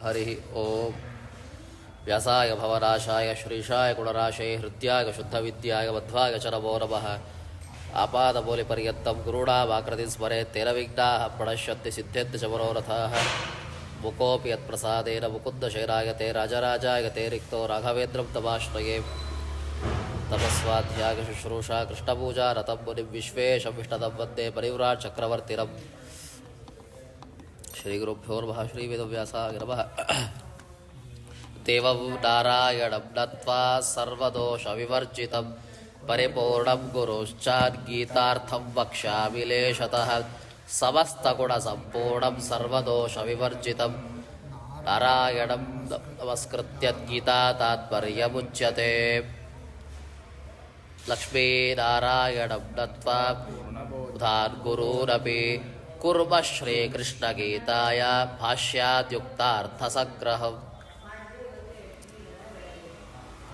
ಹರಿ ಓಂ ವ್ಯಾಸಾಯ ಭವನಾಶಾಯ ಶ್ರೀಶಾಯ ಗುಣರಾಶೇ ಹೃದ್ಯಾಯ ಶುದ್ಧವಿದ್ಯಾಯ ಮಧ್ವಾಯ ಚ ನಮೋ ನಮಃ ಆಪಾದಮೂಲಿಪರ್ಯಂతం ಗುರುಣಾಮಾಕೃತಿ ಸ್ಮರೆ ತೇನ ವಿಘ್ನಾಃ ಪ್ರಣಶ್ಯಂತಿ ಸಿದ್ಧ್ಯಂತಿ ಚ ಮನೋರಥಾಃ ಮುಕೋಪಿ ಯತ್ಪ್ರಸಾದೇನ ಮುಕುಂದಶೈರಾಯತೆ ರಾಜರಾಜಾಯತೆ ರಿಕ್ತೋ ರಾಘವೇಂದ್ರಂ ತಮಾಶ್ರಯೇ ತಪಸ್ವಾಧ್ಯಾಯ ಶುಶ್ರೂಷಾ ಕೃಷ್ಣಪೂಜಾ ರಥಂ ಮುನಿಂ ವಿಶ್ವೇಶಂ ವಿಷ್ಣುದಂ ವಂದೇ ಪರಿವ್ರಾಟ್ ಚಕ್ರವರ್ತಿನಂ. ಶ್ರೀ ಗುರುಭ್ಯೋ ನಮಃ. ಶ್ರೀ ವೇದವ್ಯಾಸಾಯ ನಮಃ. ದೇವಂ ನಾರಾಯಣಂ ನತ್ವಾ ಸರ್ವದೋಷ ವಿವರ್ಜಿತಂ ಪರಿಪೂರ್ಣಂ ಗುರುಶ್ಚಾನ್ ಗೀತಾರ್ಥಂ ವಕ್ಷ್ಯಾಮಿ ಲೇಷತಃ ಸಮಸ್ತಗುಣ ಸಂಪೂರ್ಣಂ ಸರ್ವದೋಷ ವಿವರ್ಜಿತಂ ನಾರಾಯಣಂ ನಮಸ್ಕೃತ್ಯ ಗೀತಾ ತಾತ್ಪರ್ಯಮುಚ್ಯತೆ. ಲಕ್ಷ್ಮೀನಾರಾಯಣಂ ನತ್ವಾ ಬುಧಾನ್ ಗುರೂನಪಿ ಕುರ್ಮ ಶ್ರೀಕೃಷ್ಣಗೀತಾಯ ಭಾಷ್ಯಾದ್ಯುಕ್ತಾರ್ಥಸಂಗ್ರಹಂ.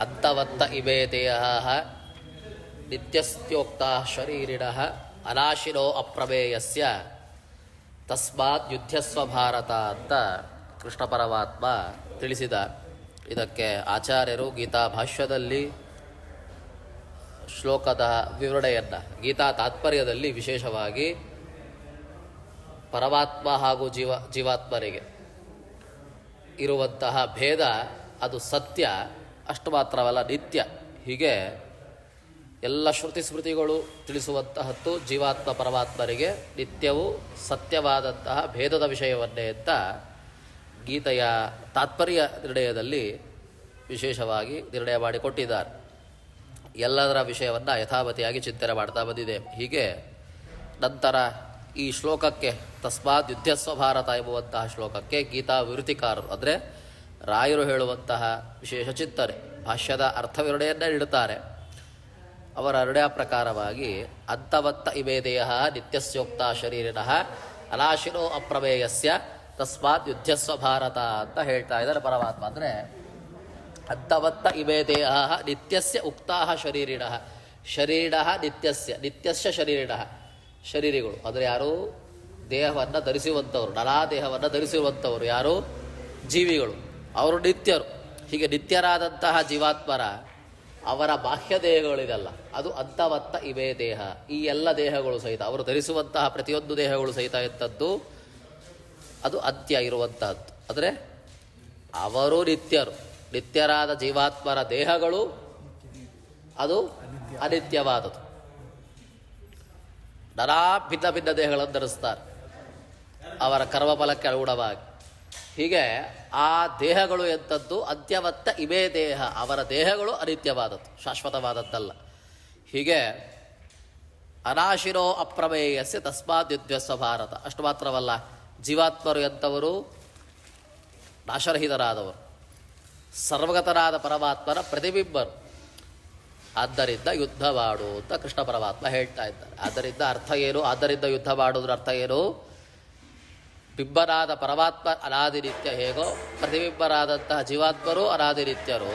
ಅಂತವಂತ ಇಮೇ ದೇಹಾಃ ನಿತ್ಯಸ್ತ್ಯೋಕ್ತಾಃ ಶರೀರಿಣಃ ಅನಾಶಿನೋ ಅಪ್ರಮೇಯಸ್ಯ ತಸ್ಮಾತ್ ಯುದ್ಧಸ್ವ ಭಾರತ ಅಂತ ಕೃಷ್ಣ ಪರಮಾತ್ಮ ತಿಳಿಸಿದ. ಇದಕ್ಕೆ ಆಚಾರ್ಯರು ಗೀತಾ ಭಾಷ್ಯದಲ್ಲಿ ಶ್ಲೋಕದ ವಿವರಣೆಯನ್ನು, ಗೀತಾ ತಾತ್ಪರ್ಯದಲ್ಲಿ ವಿಶೇಷವಾಗಿ ಪರಮಾತ್ಮ ಹಾಗೂ ಜೀವಾತ್ಮರಿಗೆ ಇರುವಂತಹ ಭೇದ ಅದು ಸತ್ಯ, ಅಷ್ಟು ಮಾತ್ರವಲ್ಲ ನಿತ್ಯ. ಹೀಗೆ ಎಲ್ಲ ಶ್ರುತಿ ಸ್ಮೃತಿಗಳು ತಿಳಿಸುವಂತಹದ್ದು ಜೀವಾತ್ಮ ಪರಮಾತ್ಮರಿಗೆ ನಿತ್ಯವೂ ಸತ್ಯವಾದಂತಹ ಭೇದದ ವಿಷಯವನ್ನೇ ಅಂತ ಗೀತೆಯ ತಾತ್ಪರ್ಯ ನಿರ್ಣಯದಲ್ಲಿ ವಿಶೇಷವಾಗಿ ನಿರ್ಣಯ ಮಾಡಿಕೊಟ್ಟಿದ್ದಾರೆ. ಎಲ್ಲದರ ವಿಷಯವನ್ನು ಯಥಾವತಿಯಾಗಿ ಚಿಂತನೆ ಮಾಡ್ತಾ ಬಂದಿದೆ. ಹೀಗೆ ನಂತರ ಈ ಶ್ಲೋಕಕ್ಕೆ ತಸ್ಮಾತ್ ಯುದ್ಧಸ್ವ ಭಾರತ ಎಂಬುವಂತಹ ಶ್ಲೋಕಕ್ಕೆ ಗೀತಾ ವಿವೃತಿಕಾರರು ಅಂದರೆ ರಾಯರು ಹೇಳುವಂತಹ ವಿಶೇಷ ಚಿಂತನೆ, ಭಾಷ್ಯದ ಅರ್ಥವಿವರಣೆಯನ್ನೇ ನೀಡುತ್ತಾರೆ. ಅವರ ನಿರ್ಣಯ ಪ್ರಕಾರವಾಗಿ ಅಂತವತ್ತ ಇಮೇ ದೇಹ ನಿತ್ಯಸ್ಯೋಕ್ತ ಶರೀರಿನಃ ಅನಾಶಿನೋ ಅಪ್ರಮೇಯಸ್ಯ ತಸ್ಮಾತ್ ಯುದ್ಧಸ್ವ ಭಾರತ ಅಂತ ಹೇಳ್ತಾ ಇದ್ದಾರೆ ಪರಮಾತ್ಮ. ಅಂದರೆ ಅಂತವತ್ತ ಇಮೇ ದೇಹ ನಿತ್ಯಸ್ಯ ಉಕ್ತಾಃ ಶರೀರಿಣಃ, ಶರೀರಿಣಃ ನಿತ್ಯಸ್ಯ ಶರೀರಿಣಃ, ಶರೀರಿಗಳು ಅಂದರೆ ಯಾರು ದೇಹವನ್ನು ಧರಿಸುವಂಥವ್ರು, ನರಾದೇಹವನ್ನು ಧರಿಸಿರುವಂಥವ್ರು ಯಾರು ಜೀವಿಗಳು, ಅವರು ನಿತ್ಯರು. ಹೀಗೆ ನಿತ್ಯರಾದಂತಹ ಜೀವಾತ್ಮರ ಅವರ ಬಾಹ್ಯ ದೇಹಗಳಿದಲ್ಲ, ಅದು ಅಂತವತ್ತ ಇಮೇ ದೇಹ, ಈ ಎಲ್ಲ ದೇಹಗಳು ಸಹಿತ ಅವರು ಧರಿಸುವಂತಹ ಪ್ರತಿಯೊಂದು ದೇಹಗಳು ಸಹಿತ ಇದ್ದದ್ದು ಅದು ಅಂತ್ಯ ಇರುವಂತಹದ್ದು. ಅಂದರೆ ಅವರು ನಿತ್ಯರು, ನಿತ್ಯರಾದ ಜೀವಾತ್ಮರ ದೇಹಗಳು ಅದು ಅನಿತ್ಯವಾದದ್ದು. ನಾನಾ ಭಿನ್ನ ಭಿನ್ನ ದೇಹಗಳನ್ನು ಧರಿಸ್ತಾರೆ ಅವರ ಕರ್ಮಫಲಕ್ಕೆ ಅನುಗುಣವಾಗಿ. ಹೀಗೆ ಆ ದೇಹಗಳು ಎಂಥದ್ದು ಅಂತ್ಯವತ್ತ ಇಮೇ ದೇಹ, ಅವರ ದೇಹಗಳು ಅನಿತ್ಯವಾದದ್ದು, ಶಾಶ್ವತವಾದದ್ದಲ್ಲ. ಹೀಗೆ ಅನಾಶಿನೋ ಅಪ್ರಮೇಯಸ್ಯ ತಸ್ಮಾತ್ ಯುದ್ಧಸ್ವ ಭಾರತ. ಅಷ್ಟು ಮಾತ್ರವಲ್ಲ, ಜೀವಾತ್ಮರು ಎಂಥವರು ನಾಶರಹಿತರಾದವರು, ಸರ್ವಗತರಾದ ಪರಮಾತ್ಮನ ಪ್ರತಿಬಿಂಬರು. ಆದ್ದರಿಂದ ಯುದ್ಧ ಮಾಡು ಅಂತ ಕೃಷ್ಣ ಪರಮಾತ್ಮ ಹೇಳ್ತಾ ಇದ್ದಾರೆ. ಆದ್ದರಿಂದ ಅರ್ಥ ಏನು? ಆದ್ದರಿಂದ ಯುದ್ಧ ಮಾಡೋದ್ರ ಅರ್ಥ ಏನು? ಬಿಂಬನಾದ ಪರಮಾತ್ಮ ಅನಾದಿನಿತ್ಯ ಹೇಗೋ ಪ್ರತಿಬಿಂಬರಾದಂತಹ ಜೀವಾತ್ಮರು ಅನಾದಿನಿತ್ಯರು.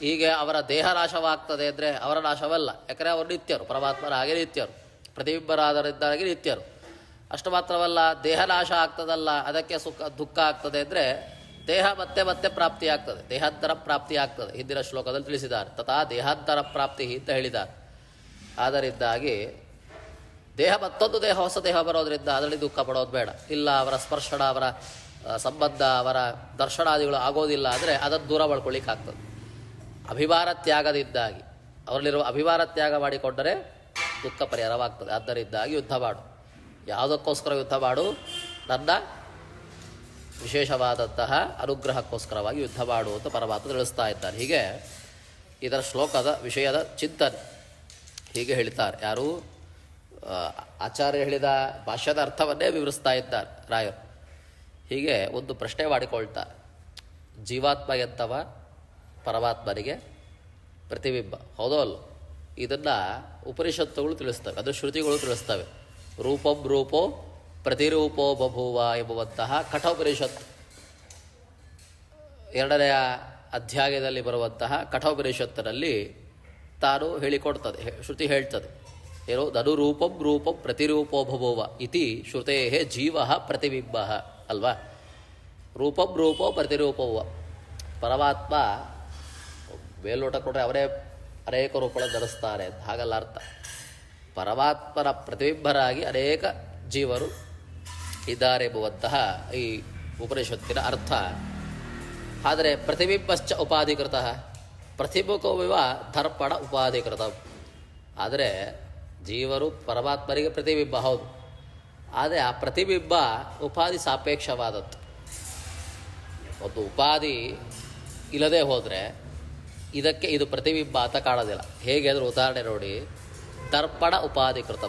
ಹೀಗೆ ಅವರ ದೇಹ ನಾಶವಾಗ್ತದೆ ಅಂದರೆ ಅವರ ನಾಶವಲ್ಲ, ಯಾಕಂದರೆ ಅವರು ನಿತ್ಯರು, ಪರಮಾತ್ಮನ ಹಾಗೆ ನಿತ್ಯರು, ಪ್ರತಿಬಿಂಬರಾದರಿಂದಾಗಿ ನಿತ್ಯರು. ಅಷ್ಟು ಮಾತ್ರವಲ್ಲ, ದೇಹ ನಾಶ ಆಗ್ತದಲ್ಲ ಅದಕ್ಕೆ ದುಃಖ ಆಗ್ತದೆ ಅಂದರೆ ದೇಹ ಮತ್ತೆ ಮತ್ತೆ ಪ್ರಾಪ್ತಿಯಾಗ್ತದೆ, ದೇಹಾಂತರ ಪ್ರಾಪ್ತಿಯಾಗ್ತದೆ. ಹಿಂದಿನ ಶ್ಲೋಕದಲ್ಲಿ ತಿಳಿಸಿದ್ದಾರೆ, ತಥಾ ದೇಹಾಂತರ ಪ್ರಾಪ್ತಿ ಅಂತ ಹೇಳಿದ್ದಾರೆ. ಆದ್ದರಿಂದಾಗಿ ದೇಹ ಮತ್ತೊಂದು ದೇಹ, ಹೊಸ ದೇಹ ಬರೋದರಿಂದ ಅದರಲ್ಲಿ ದುಃಖ ಪಡೋದು ಬೇಡ. ಇಲ್ಲ ಅವರ ಸ್ಪರ್ಶನ, ಅವರ ಸಂಬಂಧ, ಅವರ ದರ್ಶನಾದಿಗಳು ಆಗೋದಿಲ್ಲ ಅಂದರೆ ಅದನ್ನು ದೂರ ಮಾಡ್ಕೊಳ್ಳಿಕ್ಕಾಗ್ತದೆ. ಅಭಿಮಾನ ತ್ಯಾಗದಿಂದಾಗಿ ಅವರಲ್ಲಿರುವ ಅಭಿಮಾನ ತ್ಯಾಗ ಮಾಡಿಕೊಂಡರೆ ದುಃಖ ಪರಿಹಾರವಾಗ್ತದೆ. ಆದ್ದರಿಂದಾಗಿ ಯುದ್ಧ ಮಾಡು. ಯಾವುದಕ್ಕೋಸ್ಕರ ಯುದ್ಧ ಮಾಡು? ನನ್ನ ವಿಶೇಷವಾದಂತಹ ಅನುಗ್ರಹಕ್ಕೋಸ್ಕರವಾಗಿ ಯುದ್ಧ ಮಾಡು ಅಂತ ಪರಮಾತ್ಮ ತಿಳಿಸ್ತಾ ಇದ್ದಾರೆ. ಹೀಗೆ ಇದರ ಶ್ಲೋಕದ ವಿಷಯದ ಚಿಂತನೆ ಹೀಗೆ ಹೇಳ್ತಾರೆ. ಯಾರು? ಆಚಾರ್ಯ ಹೇಳಿದ ಭಾಷ್ಯದ ಅರ್ಥವನ್ನೇ ವಿವರಿಸ್ತಾ ಇದ್ದಾರೆ ರಾಯರು. ಹೀಗೆ ಒಂದು ಪ್ರಶ್ನೆ ಮಾಡಿಕೊಳ್ತಾರೆ, ಜೀವಾತ್ಮ ಎಂತವ ಪರಮಾತ್ಮನಿಗೆ ಪ್ರತಿಬಿಂಬ, ಹೌದೋ ಅಲ್ಲೋ? ಇದನ್ನು ಉಪನಿಷತ್ತುಗಳು ತಿಳಿಸ್ತವೆ, ಅದು ಶ್ರುತಿಗಳು ತಿಳಿಸ್ತವೆ. ರೂಪಂ ರೂಪೋ ಪ್ರತಿರೂಪೋ ಬಭೂವ ಎಂಬುವಂತಹ ಕಠೋಪನಿಷತ್ತು, 2ನೇ ಅಧ್ಯಾಯದಲ್ಲಿ ಬರುವಂತಹ ಕಠೋಪನಿಷತ್ತಿನಲ್ಲಿ ತಾನು ಹೇಳಿಕೊಡ್ತದೆ, ಶ್ರುತಿ ಹೇಳ್ತದೆ ಏನೋ ನನು ರೂಪಂ ರೂಪಂ ಪ್ರತಿರೂಪೋ ಭಭೂವ ಇತಿ ಶ್ರುತೇ ಜೀವ ಪ್ರತಿಬಿಂಬ ಅಲ್ವಾ. ರೂಪಂ ರೂಪೋ ಪ್ರತಿರೂಪವ. ಪರಮಾತ್ಮ ಮೇಲ್ನೋಟ ಕೊಟ್ಟರೆ ಅವರೇ ಅನೇಕ ರೂಪಗಳನ್ನು ಧರಿಸ್ತಾರೆ ಅಂತ ಹಾಗಲ್ಲ ಅರ್ಥ. ಪರಮಾತ್ಮನ ಪ್ರತಿಬಿಂಬರಾಗಿ ಅನೇಕ ಜೀವರು ಇದ್ದಾರೆ ಎಂಬುವಂತಹ ಈ ಉಪನಿಷತ್ತಿನ ಅರ್ಥ. ಆದರೆ ಪ್ರತಿಬಿಂಬಶ್ಚ ಉಪಾಧಿಕೃತ, ಪ್ರತಿಬಿಂಬವಿವ ದರ್ಪಣ ಉಪಾಧಿಕೃತ. ಆದರೆ ಜೀವರು ಪರಮಾತ್ಮರಿಗೆ ಪ್ರತಿಬಿಂಬ ಹೌದು, ಆದರೆ ಆ ಪ್ರತಿಬಿಂಬ ಉಪಾಧಿ ಸಾಪೇಕ್ಷವಾದದ್ದು. ಒಂದು ಉಪಾಧಿ ಇಲ್ಲದೆ ಹೋದರೆ ಇದಕ್ಕೆ ಇದು ಪ್ರತಿಬಿಂಬ ಅಂತ ಕಾಣೋದಿಲ್ಲ. ಹೇಗೆ ಅಂದರೆ ಉದಾಹರಣೆ ನೋಡಿ, ದರ್ಪಣ ಉಪಾಧಿಕೃತ.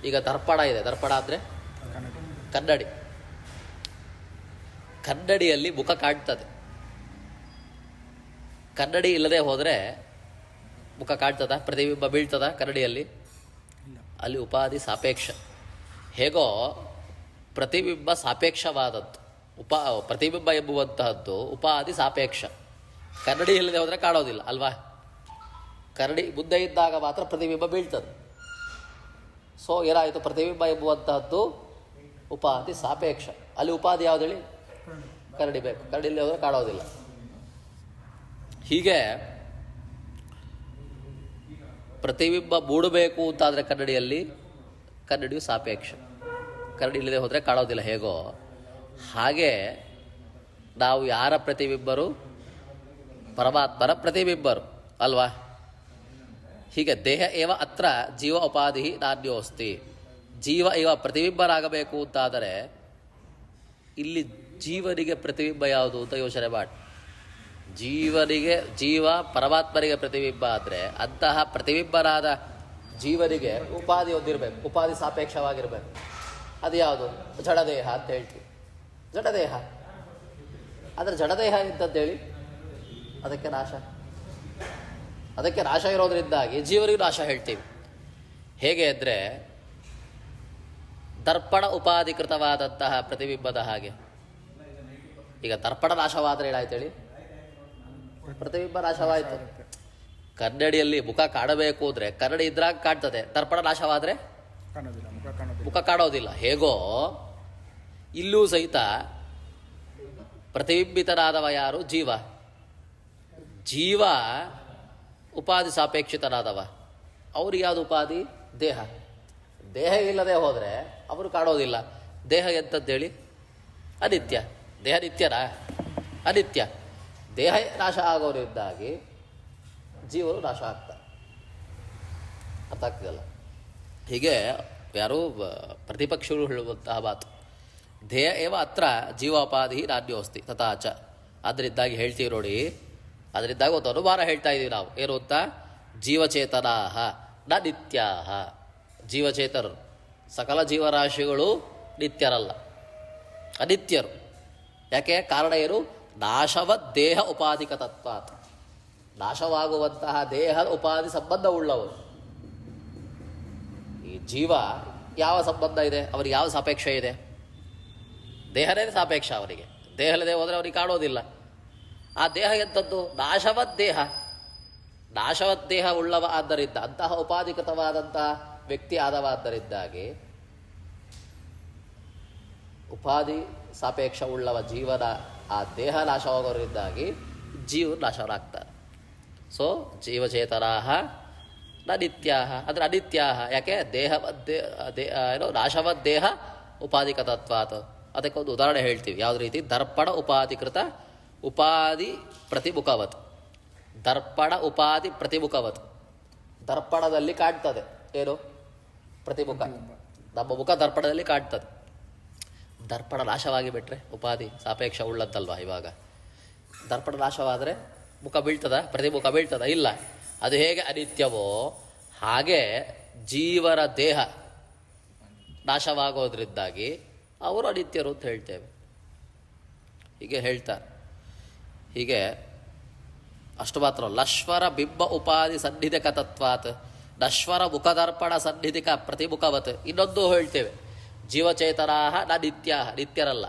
ಈಗ ದರ್ಪಣ ಇದೆ, ದರ್ಪಣ ಅಂದರೆ ಕನ್ನಡಿ. ಕನ್ನಡಿಯಲ್ಲಿ ಮುಖ ಕಾಣ್ತದೆ. ಕನ್ನಡಿ ಇಲ್ಲದೆ ಹೋದರೆ ಮುಖ ಕಾಣ್ತದ? ಪ್ರತಿಬಿಂಬ ಬೀಳ್ತದ ಕನ್ನಡಿಯಲ್ಲಿ? ಅಲ್ಲಿ ಉಪಾಧಿ ಸಾಪೇಕ್ಷ. ಹೇಗೋ ಪ್ರತಿಬಿಂಬ ಸಾಪೇಕ್ಷವಾದದ್ದು, ಪ್ರತಿಬಿಂಬ ಎಂಬುವಂತಹದ್ದು ಉಪಾಧಿ ಸಾಪೇಕ್ಷ. ಕನ್ನಡಿ ಇಲ್ಲದೆ ಹೋದರೆ ಕಾಣೋದಿಲ್ಲ ಅಲ್ವಾ? ಕನ್ನಡಿ ಮುಂದೆ ಇದ್ದಾಗ ಮಾತ್ರ ಪ್ರತಿಬಿಂಬ ಬೀಳ್ತದೆ. ಸೊ ಏನಾಯಿತು? ಪ್ರತಿಬಿಂಬ ಎಂಬುವಂತಹದ್ದು ಉಪಾಧಿ ಸಾಪೇಕ್ಷ. ಅಲ್ಲಿ ಉಪಾಧಿ ಯಾವ್ದು ಹೇಳಿ? ಕನ್ನಡಿ ಬೇಕು. ಕನ್ನಡಿ ಇಲ್ಲದೆ ಹೋದರೆ ಕಾಣೋದಿಲ್ಲ. ಹೀಗೆ ಪ್ರತಿಬಿಂಬ ಮೂಡಬೇಕು ಅಂತಾದರೆ ಕನ್ನಡಿಯಲ್ಲಿ, ಕನ್ನಡಿಯು ಸಾಪೇಕ್ಷ. ಕನ್ನಡಿ ಇಲ್ಲದೆ ಹೋದರೆ ಕಾಣೋದಿಲ್ಲ. ಹೇಗೋ ಹಾಗೆ ನಾವು ಯಾರ ಪ್ರತಿಬಿಂಬರು? ಪರಮಾತ್ಮನ ಪ್ರತಿಬಿಂಬರು ಅಲ್ವಾ? ಹೀಗೆ ದೇಹ ಏವ ಅತ್ರ ಜೀವ ಉಪಾಧಿ ನಾನ್ಯೋಸ್ತಿ. ಜೀವ ಇವ ಪ್ರತಿಬಿಂಬರಾಗಬೇಕು ಅಂತಾದರೆ ಇಲ್ಲಿ ಜೀವನಿಗೆ ಪ್ರತಿಬಿಂಬ ಯಾವುದು ಅಂತ ಯೋಚನೆ ಮಾಡಿ. ಜೀವ ಪರಮಾತ್ಮನಿಗೆ ಪ್ರತಿಬಿಂಬ ಆದರೆ ಅಂತಹ ಪ್ರತಿಬಿಂಬರಾದ ಜೀವನಿಗೆ ಉಪಾಧಿ ಹೊಂದಿರಬೇಕು, ಉಪಾಧಿ ಸಾಪೇಕ್ಷವಾಗಿರಬೇಕು. ಅದು ಯಾವುದು? ಜಡದೇಹ ಅಂತ ಹೇಳ್ತೀವಿ. ಜಡದೇಹ. ಆದರೆ ಜಡದೇಹ ಇದ್ದದ್ದೇಳಿ ಅದಕ್ಕೆ ನಾಶ ಇರೋದ್ರಿಂದಾಗಿ ಜೀವನಿಗೂ ನಾಶ ಹೇಳ್ತೀವಿ. ಹೇಗೆ ಅಂದರೆ ದರ್ಪಣ ಉಪಾಧಿಕೃತವಾದಂತಹ ಪ್ರತಿಬಿಂಬದ ಹಾಗೆ. ಈಗ ದರ್ಪಣ ನಾಶವಾದರೆ ಏನಾಯ್ತೇಳಿ? ಪ್ರತಿಬಿಂಬ ನಾಶವಾಯಿತು. ಕನ್ನಡಿಯಲ್ಲಿ ಮುಖ ಕಾಣಬೇಕು ಅಂದರೆ ಕನ್ನಡಿ ಇದ್ರಾಗ ಕಾಣ್ತದೆ, ದರ್ಪಣ ನಾಶವಾದರೆ ಮುಖ ಕಾಣೋದಿಲ್ಲ. ಹೇಗೋ ಇಲ್ಲೂ ಸಹಿತ ಪ್ರತಿಬಿಂಬಿತನಾದವ ಯಾರು? ಜೀವ ಉಪಾಧಿ ಸಾಪೇಕ್ಷಿತನಾದವ. ಅವ್ರಿಗೆ ಯಾವುದು ಉಪಾಧಿ? ದೇಹ ಇಲ್ಲದೆ ಹೋದರೆ ಅವರು ಕಾಣೋದಿಲ್ಲ. ದೇಹ ಎಂಥದ್ದೇಳಿ? ಅನಿತ್ಯ. ದೇಹ ನಿತ್ಯನಾ? ಅನಿತ್ಯ. ದೇಹ ನಾಶ ಆಗೋರಿದ್ದಾಗಿ ಜೀವರು ನಾಶ ಆಗ್ತಾರೆ. ಅರ್ಥ ಆಗ್ತಿದಲ್ಲ? ಹೀಗೆ ಯಾರು ಪ್ರತಿಪಕ್ಷರು ಹೇಳುವಂತಹ ಮಾತು. ದೇಹ ಏವ ಅತ್ರ ಜೀವೋಪಾಧಿ ನಾನ್ಯೋಸ್ತಿ ತಥಾಚ. ಅದರಿಂದಾಗಿ ಹೇಳ್ತೀವಿ ನೋಡಿ, ಅದರಿಂದಾಗಿ ಒಂದು ಅನುಮಾನ ಹೇಳ್ತಾ ಇದ್ದೀವಿ ನಾವು. ಏನು ಅಂತ? ಜೀವಚೇತನಾ ನ ನಿತ್ಯಾ. ಜೀವಚೇತನರು, ಸಕಲ ಜೀವರಾಶಿಗಳು ನಿತ್ಯರಲ್ಲ, ಅನಿತ್ಯರು. ಯಾಕೆ? ಕಾರಣ ಏನು? ನಾಶವದ್ ದೇಹ ಉಪಾಧಿಕ ತತ್ವಾತ್. ನಾಶವಾಗುವಂತಹ ದೇಹದ ಉಪಾಧಿ ಸಂಬಂಧವುಳ್ಳವರು. ಈ ಜೀವ ಯಾವ ಸಂಬಂಧ ಇದೆ? ಅವರಿಗೆ ಯಾವ ಸಾಪೇಕ್ಷ ಇದೆ? ದೇಹನೇ ಸಾಪೇಕ್ಷ ಅವರಿಗೆ. ದೇಹಲ್ಲದೆ ಹೋದರೆ ಅವರಿಗೆ ಕಾಣೋದಿಲ್ಲ. ಆ ದೇಹ ಎಂಥದ್ದು? ನಾಶವದ್ ದೇಹ ಉಳ್ಳವ ಆದ್ದರಿಂದ, ಅಂತಹ ಉಪಾಧಿಕೃತವಾದಂತಹ ವ್ಯಕ್ತಿ ಆದವಾದ್ದರಿಂದಾಗಿ ಉಪಾಧಿ ಸಾಪೇಕ್ಷ ಉಳ್ಳವ ಜೀವನ ಆ ದೇಹ ನಾಶವಾಗೋದ್ರಿಂದಾಗಿ ಜೀವರು ನಾಶವರಾಗ್ತಾರೆ. ಸೊ ಜೀವಚೇತನಾ ನ ನಿತ್ಯಾ, ಅಂದರೆ ಅನಿತ್ಯಾ. ಯಾಕೆ? ನಾಶವದ್ ದೇಹ ಉಪಾಧಿಕ ತತ್ವಾತ್. ಅದಕ್ಕೊಂದು ಉದಾಹರಣೆ ಹೇಳ್ತೀವಿ. ಯಾವುದೇ ರೀತಿ? ದರ್ಪಣ ಉಪಾಧಿಕೃತ ಉಪಾಧಿ ಪ್ರತಿಮುಖವತ್. ದರ್ಪಣ ಉಪಾಧಿ ಪ್ರತಿಮುಖವತ್. ದರ್ಪಣದಲ್ಲಿ ಕಾಣ್ತದೆ ಏನು? ಪ್ರತಿಮುಖ. ನಮ್ಮ ಮುಖ ದರ್ಪಣದಲ್ಲಿ ಕಾಣ್ತದೆ. ದರ್ಪಣ ನಾಶವಾಗಿ ಬಿಟ್ರೆ ಉಪಾಧಿ ಸಾಪೇಕ್ಷ ಉಳ್ಳದ್ದಲ್ವ? ಇವಾಗ ದರ್ಪಣ ನಾಶವಾದರೆ ಮುಖ ಬೀಳ್ತದ? ಪ್ರತಿಮುಖ ಬೀಳ್ತದ? ಇಲ್ಲ. ಅದು ಹೇಗೆ ಅನಿತ್ಯವೋ ಹಾಗೆ ಜೀವರ ದೇಹ ನಾಶವಾಗೋದ್ರಿಂದಾಗಿ ಅವರು ಅನಿತ್ಯರು ಅಂತ ಹೇಳ್ತೇವೆ. ಹೀಗೆ ಹೇಳ್ತಾರೆ. ಹೀಗೆ ಅಷ್ಟು ಮಾತ್ರ. ಲಶ್ವರ ಬಿಂಬ ಉಪಾಧಿ ಸನ್ನಿಧಿಕ ತತ್ವಾತ್ ನಶ್ವರ ಮುಖದರ್ಪಣ ಸನ್ನಿಧಿಕ ಪ್ರತಿಮುಖವತ್. ಇನ್ನೊಂದು ಹೇಳ್ತೇವೆ, ಜೀವಚೇತನಾ ನ ನಿತ್ಯ, ನಿತ್ಯರಲ್ಲ.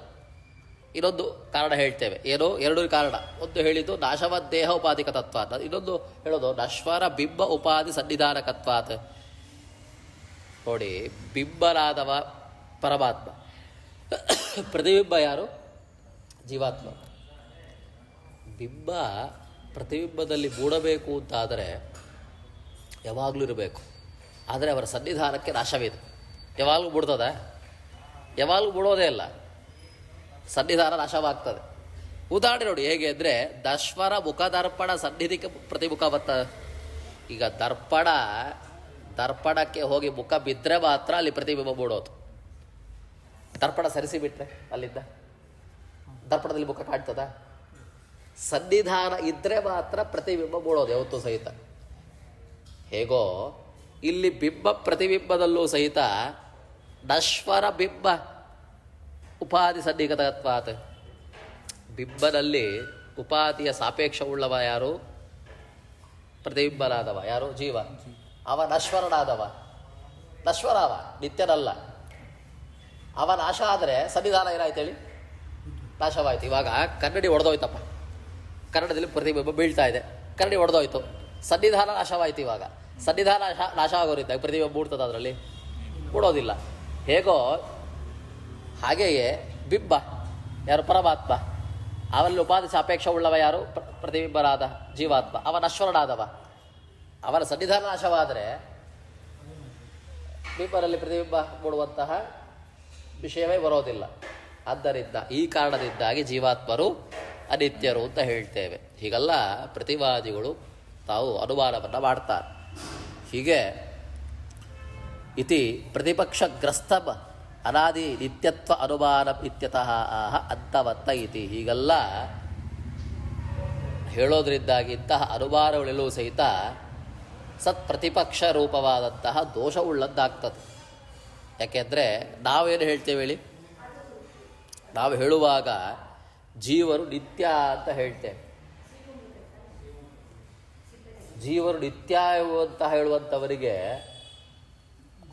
ಇನ್ನೊಂದು ಕಾರಣ ಹೇಳ್ತೇವೆ. ಏನು? ಎರಡು ಕಾರಣ. ಒಂದು ಹೇಳಿದ್ದು ನಾಶವದ್ ದೇಹ ಉಪಾಧಿಕ ತತ್ವಾತ್, ಇನ್ನೊಂದು ಹೇಳೋದು ನಶ್ವರ ಬಿಂಬ ಉಪಾಧಿ ಸನ್ನಿಧಾನಕತ್ವಾತ್. ನೋಡಿ, ಬಿಂಬನಾದವ ಪರಮಾತ್ಮ, ಪ್ರತಿಬಿಂಬ ಯಾರು? ಜೀವಾತ್ಮ. ಬಿಂಬ ಪ್ರತಿಬಿಂಬದಲ್ಲಿ ಮೂಡಬೇಕು ಅಂತಾದರೆ ಯಾವಾಗಲೂ ಇರಬೇಕು. ಆದರೆ ಅವರ ಸನ್ನಿಧಾನಕ್ಕೆ ನಾಶವಿದೆ. ಯಾವಾಗಲೂ ಮೂಡ್ತದೆ? ಯಾವಾಗಲೂ ಮೂಡೋದೇ ಇಲ್ಲ. ಸನ್ನಿಧಾನ ನಾಶವಾಗ್ತದೆ. ಉದಾಹರಣೆ ನೋಡಿ ಹೇಗೆ ಅಂದರೆ, ದಶ್ವರ ಮುಖದರ್ಪಣ ಸನ್ನಿಧಿಗೆ ಪ್ರತಿಮುಖ ಬರ್ತದೆ. ಈಗ ದರ್ಪಣಕ್ಕೆ ಹೋಗಿ ಮುಖ ಬಿದ್ದರೆ ಮಾತ್ರ ಅಲ್ಲಿ ಪ್ರತಿಬಿಂಬ ಮೂಡೋದು. ದರ್ಪಣ ಸರಿಸಿಬಿಟ್ರೆ ಅಲ್ಲಿಂದ ದರ್ಪಣದಲ್ಲಿ ಮುಖ ಕಾಣ್ತದ? ಸನ್ನಿಧಾನ ಇದ್ದರೆ ಮಾತ್ರ ಪ್ರತಿಬಿಂಬ ಮೂಡೋದು ಯಾವತ್ತೂ ಸಹಿತ. ಹೇಗೋ ಇಲ್ಲಿ ಬಿಂಬ ಪ್ರತಿಬಿಂಬದಲ್ಲೂ ಸಹಿತ ನಶ್ವರ ಬಿಂಬ ಉಪಾಧಿ ಸನ್ನಿಗತತ್ವಾತ್. ಬಿಂಬನಲ್ಲಿ ಉಪಾಧಿಯ ಸಾಪೇಕ್ಷವುಳ್ಳವ ಯಾರು? ಪ್ರತಿಬಿಂಬನಾದವ ಯಾರು? ಜೀವ. ಅವ ನಶ್ವರನಾದವ. ನಶ್ವರ ಅವ, ನಿತ್ಯನಲ್ಲ. ಅವ ನಾಶ ಆದರೆ ಸನ್ನಿಧಾನ ಏನಾಯ್ತು ಹೇಳಿ? ನಾಶವಾಯ್ತು. ಇವಾಗ ಕನ್ನಡಿ ಒಡೆದೋಯ್ತಪ್ಪ, ಕನ್ನಡದಲ್ಲಿ ಪ್ರತಿಬಿಂಬ ಬೀಳ್ತಾ ಇದೆ, ಕನ್ನಡಿ ಒಡೆದೋಯ್ತು, ಸನ್ನಿಧಾನ ನಾಶವಾಯ್ತು. ಇವಾಗ ಸನ್ನಿಧಾನ ನಾಶ ಆಗೋರಿದ್ದಾಗ ಪ್ರತಿಬಿಂಬ ಮೂಡ್ತದೆ, ಅದರಲ್ಲಿ ಮೂಡೋದಿಲ್ಲ. ಹೇಗೋ ಹಾಗೆಯೇ ಬಿಂಬ ಯಾರು? ಪರಮಾತ್ಮ. ಅವನಲ್ಲಿ ಉಪಾಧಿ ಸಾಪೇಕ್ಷ ಉಳ್ಳವ ಯಾರು? ಪ್ರತಿಬಿಂಬರಾದ ಜೀವಾತ್ಮ. ಅವ ನಶ್ವರನಾದವ. ಅವನ ಸನ್ನಿಧಾನ ನಾಶವಾದರೆ ಬಿಂಬರಲ್ಲಿ ಪ್ರತಿಬಿಂಬ ಮೂಡುವಂತಹ ವಿಷಯವೇ ಬರೋದಿಲ್ಲ. ಆದ್ದರಿಂದ ಈ ಕಾರಣದಿಂದಾಗಿ ಜೀವಾತ್ಮರು ಅನಿತ್ಯರು ಅಂತ ಹೇಳ್ತೇವೆ. ಹೀಗೆಲ್ಲ ಪ್ರತಿವಾದಿಗಳು ತಾವು ಅನುಮಾನವನ್ನು ಮಾಡ್ತಾರೆ. ಹೀಗೆ ಇತಿ ಪ್ರತಿಪಕ್ಷಗ್ರಸ್ತ ಅನಾದಿ ನಿತ್ಯತ್ವ ಅನುಮಾನ ಇತ್ಯತಃ ಆಹ ಅಂತವತ್ತ ಇತಿ. ಹೀಗೆಲ್ಲ ಹೇಳೋದ್ರಿಂದಾಗಿ ಇಂತಹ ಅನುಮಾನಗಳೆಲ್ಲವೂ ಸಹಿತ ಸತ್ ಪ್ರತಿಪಕ್ಷ ರೂಪವಾದಂತಹ ದೋಷವುಳ್ಳದ್ದಾಗ್ತದೆ. ಯಾಕೆಂದರೆ ನಾವೇನು ಹೇಳ್ತೇವೆ ಹೇಳಿ? ನಾವು ಹೇಳುವಾಗ ಜೀವರು ನಿತ್ಯ ಅಂತ ಹೇಳ್ತೇವೆ. ಜೀವರು ನಿತ್ಯ ಅಂತ ಹೇಳುವಂಥವರಿಗೆ